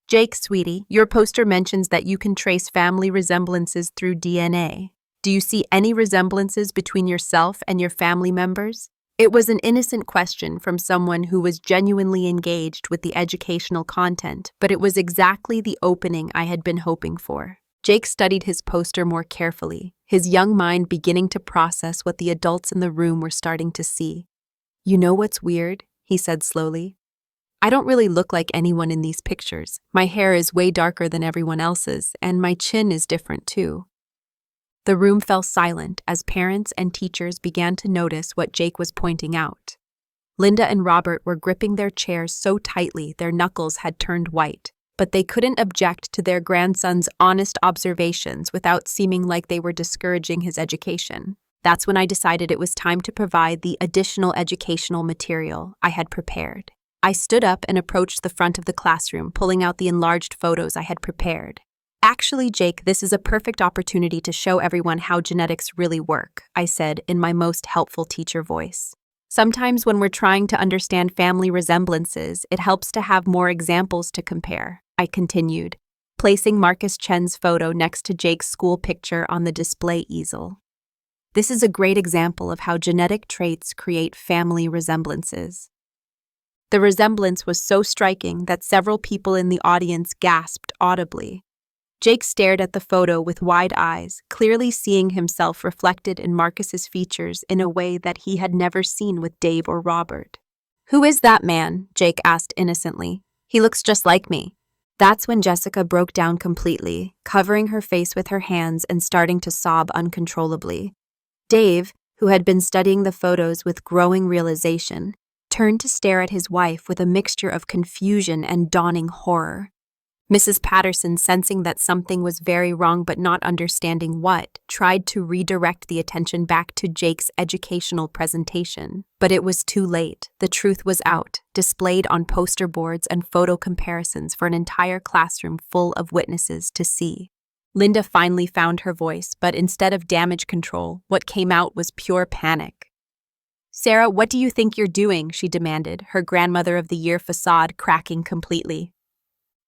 Speaker 1: "Jake, sweetie, your poster mentions that you can trace family resemblances through DNA. Do you see any resemblances between yourself and your family members?" It was an innocent question from someone who was genuinely engaged with the educational content, but it was exactly the opening I had been hoping for. Jake studied his poster more carefully, his young mind beginning to process what the adults in the room were starting to see. "You know what's weird?" he said slowly. "I don't really look like anyone in these pictures. My hair is way darker than everyone else's, and my chin is different too." The room fell silent as parents and teachers began to notice what Jake was pointing out. Linda and Robert were gripping their chairs so tightly their knuckles had turned white, but they couldn't object to their grandson's honest observations without seeming like they were discouraging his education. That's when I decided it was time to provide the additional educational material I had prepared. I stood up and approached the front of the classroom, pulling out the enlarged photos I had prepared. "Actually, Jake, this is a perfect opportunity to show everyone how genetics really work," I said in my most helpful teacher voice. "Sometimes when we're trying to understand family resemblances, it helps to have more examples to compare," I continued, placing Marcus Chen's photo next to Jake's school picture on the display easel. "This is a great example of how genetic traits create family resemblances." The resemblance was so striking that several people in the audience gasped audibly. Jake stared at the photo with wide eyes, clearly seeing himself reflected in Marcus's features in a way that he had never seen with Dave or Robert. "Who is that man?" Jake asked innocently. "He looks just like me." That's when Jessica broke down completely, covering her face with her hands and starting to sob uncontrollably. Dave, who had been studying the photos with growing realization, turned to stare at his wife with a mixture of confusion and dawning horror. Mrs. Patterson, sensing that something was very wrong but not understanding what, tried to redirect the attention back to Jake's educational presentation. But it was too late. The truth was out, displayed on poster boards and photo comparisons for an entire classroom full of witnesses to see. Linda finally found her voice, but instead of damage control, what came out was pure panic. "Sarah, what do you think you're doing?" she demanded, her grandmother of the year facade cracking completely.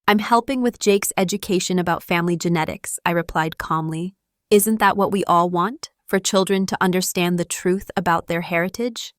Speaker 1: "I'm helping with Jake's education about family genetics," I replied calmly. "Isn't that what we all want? For children to understand the truth about their heritage?"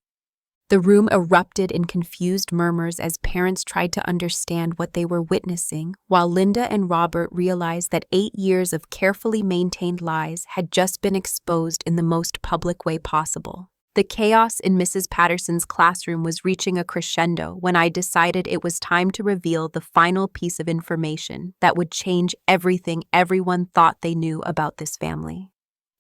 Speaker 1: The room erupted in confused murmurs as parents tried to understand what they were witnessing, while Linda and Robert realized that 8 years of carefully maintained lies had just been exposed in the most public way possible. The chaos in Mrs. Patterson's classroom was reaching a crescendo when I decided it was time to reveal the final piece of information that would change everything everyone thought they knew about this family.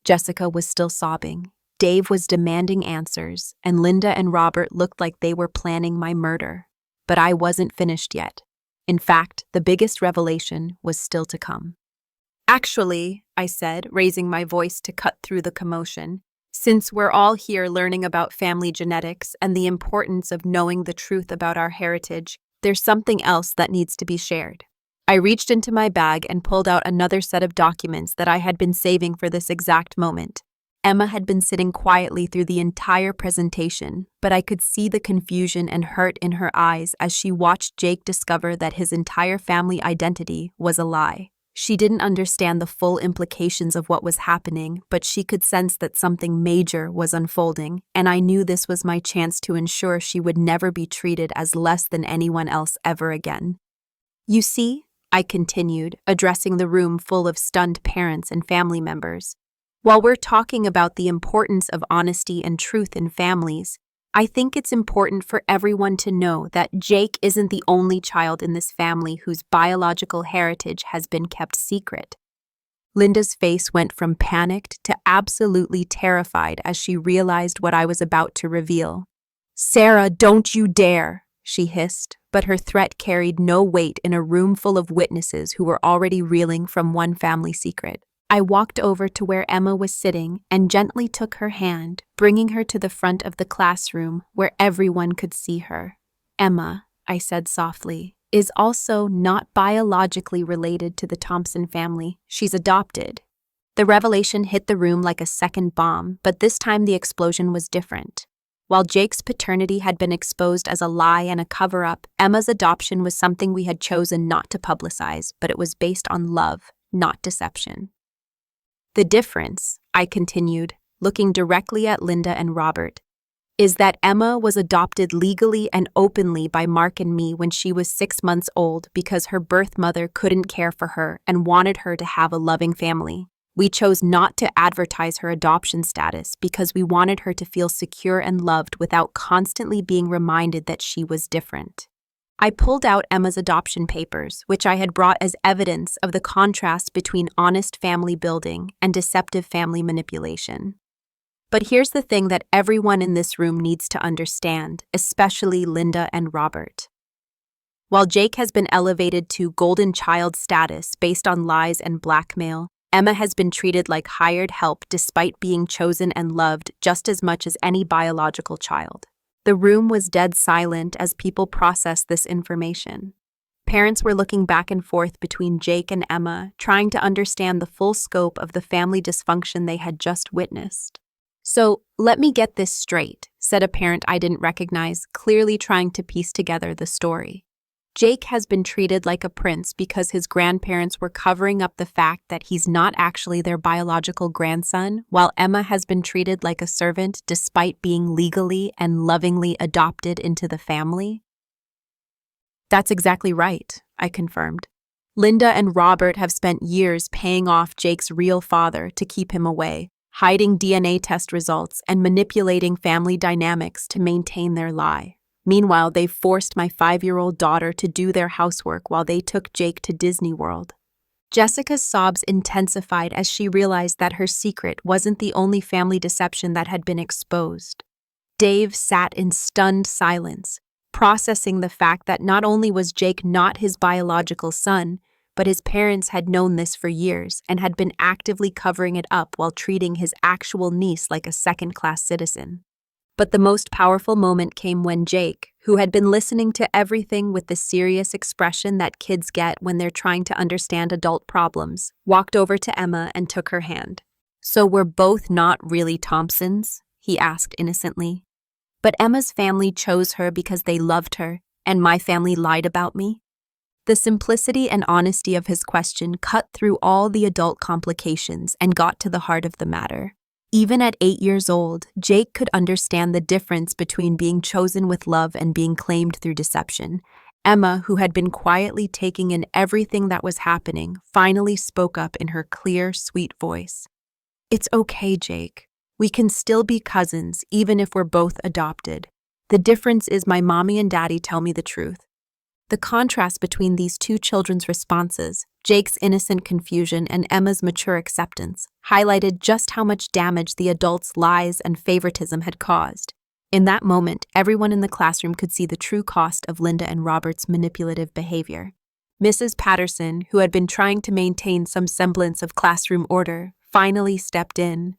Speaker 1: Jessica was still sobbing. Dave was demanding answers, and Linda and Robert looked like they were planning my murder. But I wasn't finished yet. In fact, the biggest revelation was still to come. "Actually," I said, raising my voice to cut through the commotion, "since we're all here learning about family genetics and the importance of knowing the truth about our heritage, there's something else that needs to be shared." I reached into my bag and pulled out another set of documents that I had been saving for this exact moment. Emma had been sitting quietly through the entire presentation, but I could see the confusion and hurt in her eyes as she watched Jake discover that his entire family identity was a lie. She didn't understand the full implications of what was happening, but she could sense that something major was unfolding, and I knew this was my chance to ensure she would never be treated as less than anyone else ever again. "You see," I continued, addressing the room full of stunned parents and family members, "while we're talking about the importance of honesty and truth in families, I think it's important for everyone to know that Jake isn't the only child in this family whose biological heritage has been kept secret." Linda's face went from panicked to absolutely terrified as she realized what I was about to reveal. "Sarah, don't you dare!" she hissed, but her threat carried no weight in a room full of witnesses who were already reeling from one family secret. I walked over to where Emma was sitting and gently took her hand, bringing her to the front of the classroom where everyone could see her. "Emma," I said softly, "is also not biologically related to the Thompson family. She's adopted." The revelation hit the room like a second bomb, but this time the explosion was different. While Jake's paternity had been exposed as a lie and a cover-up, Emma's adoption was something we had chosen not to publicize, but it was based on love, not deception. "The difference," I continued, looking directly at Linda and Robert, is that Emma was adopted legally and openly by Mark and me when she was 6 months old because her birth mother couldn't care for her and wanted her to have a loving family. We chose not to advertise her adoption status because we wanted her to feel secure and loved without constantly being reminded that she was different. I pulled out Emma's adoption papers, which I had brought as evidence of the contrast between honest family building and deceptive family manipulation. But here's the thing that everyone in this room needs to understand, especially Linda and Robert. While Jake has been elevated to golden child status based on lies and blackmail, Emma has been treated like hired help despite being chosen and loved just as much as any biological child. The room was dead silent as people processed this information. Parents were looking back and forth between Jake and Emma, trying to understand the full scope of the family dysfunction they had just witnessed. "So, let me get this straight," said a parent I didn't recognize, clearly trying to piece together the story. "Jake has been treated like a prince because his grandparents were covering up the fact that he's not actually their biological grandson, while Emma has been treated like a servant despite being legally and lovingly adopted into the family?" "That's exactly right," I confirmed. "Linda and Robert have spent years paying off Jake's real father to keep him away, hiding DNA test results and manipulating family dynamics to maintain their lie. Meanwhile, they've forced my 5-year-old daughter to do their housework while they took Jake to Disney World." Jessica's sobs intensified as she realized that her secret wasn't the only family deception that had been exposed. Dave sat in stunned silence, processing the fact that not only was Jake not his biological son, but his parents had known this for years and had been actively covering it up while treating his actual niece like a second-class citizen. But the most powerful moment came when Jake, who had been listening to everything with the serious expression that kids get when they're trying to understand adult problems, walked over to Emma and took her hand. "So we're both not really Thompsons?" he asked innocently. "But Emma's family chose her because they loved her, and my family lied about me?" The simplicity and honesty of his question cut through all the adult complications and got to the heart of the matter. Even at 8 years old, Jake could understand the difference between being chosen with love and being claimed through deception. Emma, who had been quietly taking in everything that was happening, finally spoke up in her clear, sweet voice. "It's okay, Jake. We can still be cousins, even if we're both adopted. The difference is my mommy and daddy tell me the truth." The contrast between these two children's responses, Jake's innocent confusion and Emma's mature acceptance, highlighted just how much damage the adults' lies and favoritism had caused. In that moment, everyone in the classroom could see the true cost of Linda and Robert's manipulative behavior. Mrs. Patterson, who had been trying to maintain some semblance of classroom order, finally stepped in.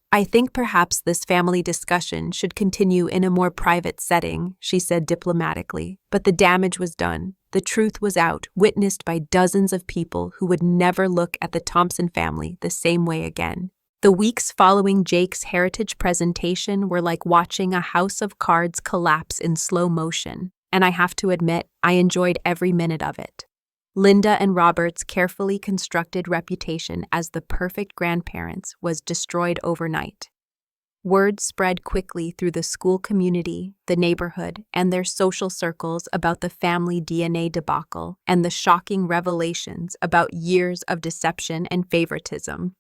Speaker 1: "I think perhaps this family discussion should continue in a more private setting," she said diplomatically, but the damage was done. The truth was out, witnessed by dozens of people who would never look at the Thompson family the same way again. The weeks following Jake's heritage presentation were like watching a house of cards collapse in slow motion, and I have to admit, I enjoyed every minute of it. Linda and Robert's carefully constructed reputation as the perfect grandparents was destroyed overnight. Word spread quickly through the school community, the neighborhood, and their social circles about the family DNA debacle and the shocking revelations about years of deception and favoritism.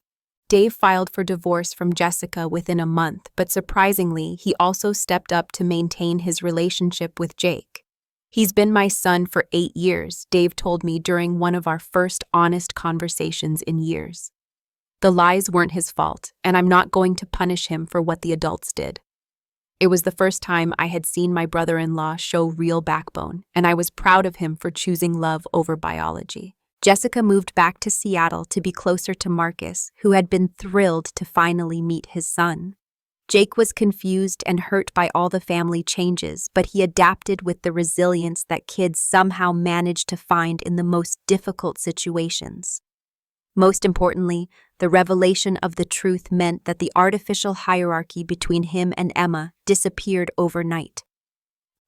Speaker 1: Dave filed for divorce from Jessica within a month, but surprisingly, he also stepped up to maintain his relationship with Jake. "He's been my son for 8 years, Dave told me during one of our first honest conversations in years. The lies weren't his fault, and I'm not going to punish him for what the adults did." It was the first time I had seen my brother-in-law show real backbone, and I was proud of him for choosing love over biology. Jessica moved back to Seattle to be closer to Marcus, who had been thrilled to finally meet his son. Jake was confused and hurt by all the family changes, but he adapted with the resilience that kids somehow manage to find in the most difficult situations. Most importantly, the revelation of the truth meant that the artificial hierarchy between him and Emma disappeared overnight.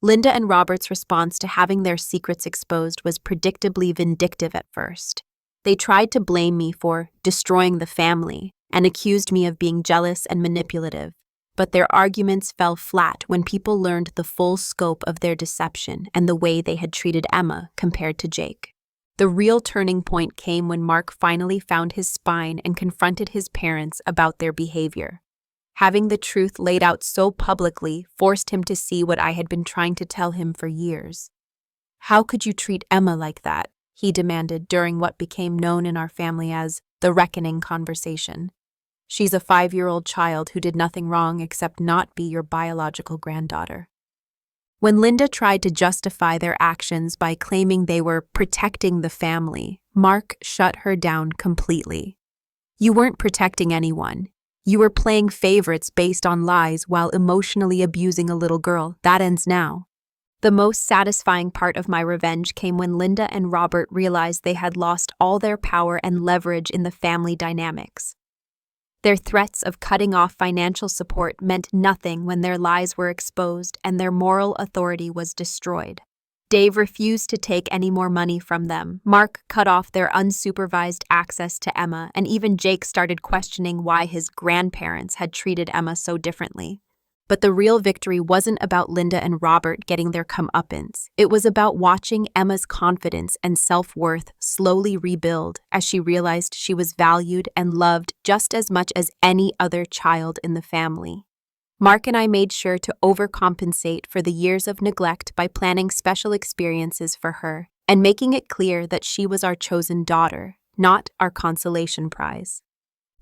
Speaker 1: Linda and Robert's response to having their secrets exposed was predictably vindictive at first. They tried to blame me for destroying the family and accused me of being jealous and manipulative. but their arguments fell flat when people learned the full scope of their deception and the way they had treated Emma compared to Jake. The real turning point came when Mark finally found his spine and confronted his parents about their behavior. Having the truth laid out so publicly forced him to see what I had been trying to tell him for years. "How could you treat Emma like that?" he demanded during what became known in our family as the reckoning conversation. "She's a 5-year-old child who did nothing wrong except not be your biological granddaughter." When Linda tried to justify their actions by claiming they were protecting the family, Mark shut her down completely. "You weren't protecting anyone. You were playing favorites based on lies while emotionally abusing a little girl. That ends now." The most satisfying part of my revenge came when Linda and Robert realized they had lost all their power and leverage in the family dynamics. Their threats of cutting off financial support meant nothing when their lies were exposed and their moral authority was destroyed. Dave refused to take any more money from them. Mark cut off their unsupervised access to Emma, and even Jake started questioning why his grandparents had treated Emma so differently. But the real victory wasn't about Linda and Robert getting their comeuppance. It was about watching Emma's confidence and self-worth slowly rebuild as she realized she was valued and loved just as much as any other child in the family. Mark and I made sure to overcompensate for the years of neglect by planning special experiences for her and making it clear that she was our chosen daughter, not our consolation prize.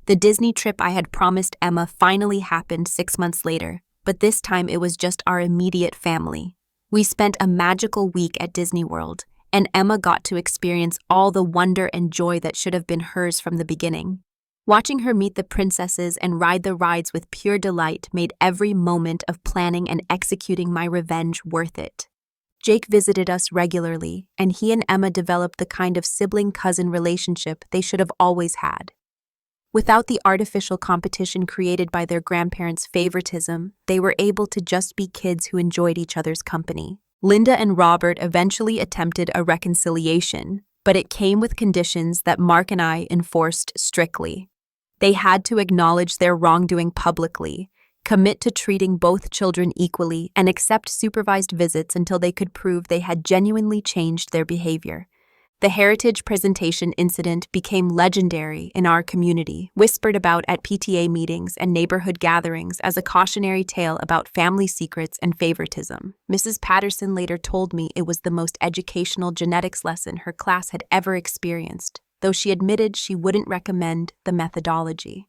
Speaker 1: The Disney trip I had promised Emma finally happened 6 months later, but this time it was just our immediate family. We spent a magical week at Disney World, and Emma got to experience all the wonder and joy that should have been hers from the beginning. Watching her meet the princesses and ride the rides with pure delight made every moment of planning and executing my revenge worth it. Jake visited us regularly, and he and Emma developed the kind of sibling-cousin relationship they should have always had. Without the artificial competition created by their grandparents' favoritism, they were able to just be kids who enjoyed each other's company. Linda and Robert eventually attempted a reconciliation, but it came with conditions that Mark and I enforced strictly. They had to acknowledge their wrongdoing publicly, commit to treating both children equally, and accept supervised visits until they could prove they had genuinely changed their behavior. The heritage presentation incident became legendary in our community, whispered about at PTA meetings and neighborhood gatherings as a cautionary tale about family secrets and favoritism. Mrs. Patterson later told me it was the most educational genetics lesson her class had ever experienced, though she admitted she wouldn't recommend the methodology.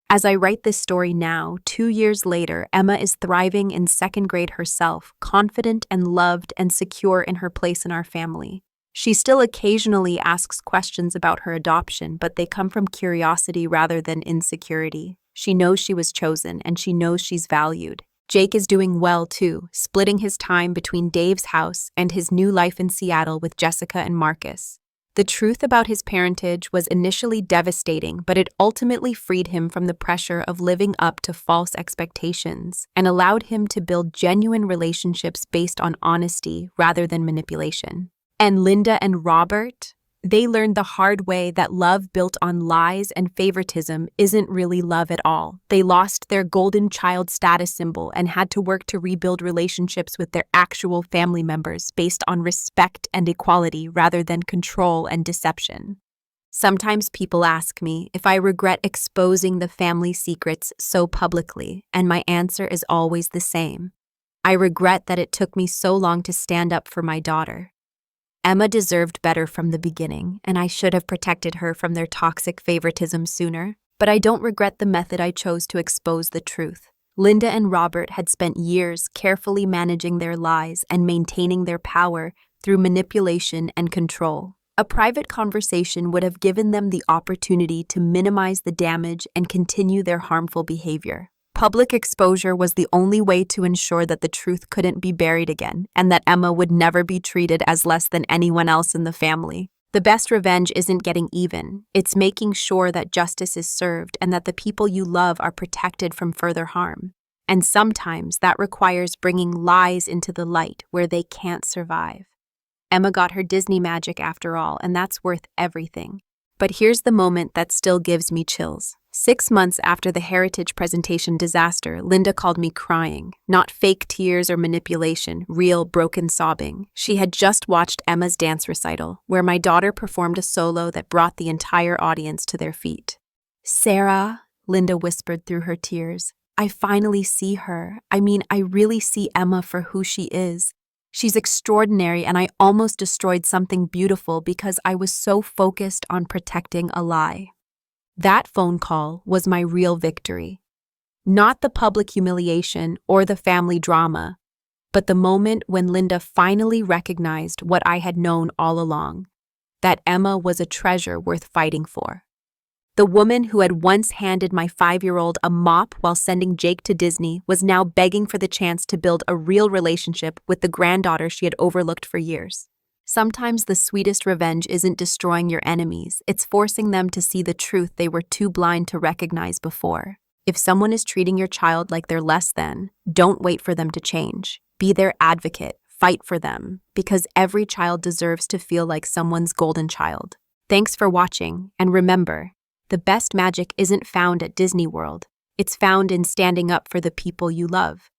Speaker 1: As I write this story now, 2 years later, Emma is thriving in 2nd grade herself, confident and loved and secure in her place in our family. She still occasionally asks questions about her adoption, but they come from curiosity rather than insecurity. She knows she was chosen, and she knows she's valued. Jake is doing well, too, splitting his time between Dave's house and his new life in Seattle with Jessica and Marcus. The truth about his parentage was initially devastating, but it ultimately freed him from the pressure of living up to false expectations and allowed him to build genuine relationships based on honesty rather than manipulation. And Linda and Robert, they learned the hard way that love built on lies and favoritism isn't really love at all. They lost their golden child status symbol and had to work to rebuild relationships with their actual family members based on respect and equality rather than control and deception. Sometimes people ask me if I regret exposing the family secrets so publicly, and my answer is always the same. I regret that it took me so long to stand up for my daughter. Emma deserved better from the beginning, and I should have protected her from their toxic favoritism sooner, but I don't regret the method I chose to expose the truth. Linda and Robert had spent years carefully managing their lies and maintaining their power through manipulation and control. A private conversation would have given them the opportunity to minimize the damage and continue their harmful behavior. Public exposure was the only way to ensure that the truth couldn't be buried again, and that Emma would never be treated as less than anyone else in the family. The best revenge isn't getting even. It's making sure that justice is served and that the people you love are protected from further harm. And sometimes that requires bringing lies into the light where they can't survive. Emma got her Disney magic after all, and that's worth everything. But here's the moment that still gives me chills. 6 months after the heritage presentation disaster, Linda called me crying. Not fake tears or manipulation, real broken sobbing. She had just watched Emma's dance recital, where my daughter performed a solo that brought the entire audience to their feet. "Sarah," Linda whispered through her tears, "I finally see her. I really see Emma for who she is. She's extraordinary, and I almost destroyed something beautiful because I was so focused on protecting a lie." That phone call was my real victory. Not the public humiliation or the family drama, but the moment when Linda finally recognized what I had known all along, that Emma was a treasure worth fighting for. The woman who had once handed my 5-year-old a mop while sending Jake to Disney was now begging for the chance to build a real relationship with the granddaughter she had overlooked for years. Sometimes the sweetest revenge isn't destroying your enemies, it's forcing them to see the truth they were too blind to recognize before. If someone is treating your child like they're less than, don't wait for them to change. Be their advocate, fight for them, because every child deserves to feel like someone's golden child. Thanks for watching, and remember, the best magic isn't found at Disney World. It's found in standing up for the people you love.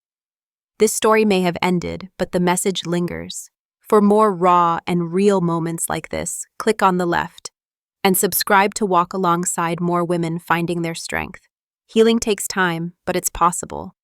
Speaker 1: This story may have ended, but the message lingers. For more raw and real moments like this, click on the left and subscribe to walk alongside more women finding their strength. Healing takes time, but it's possible.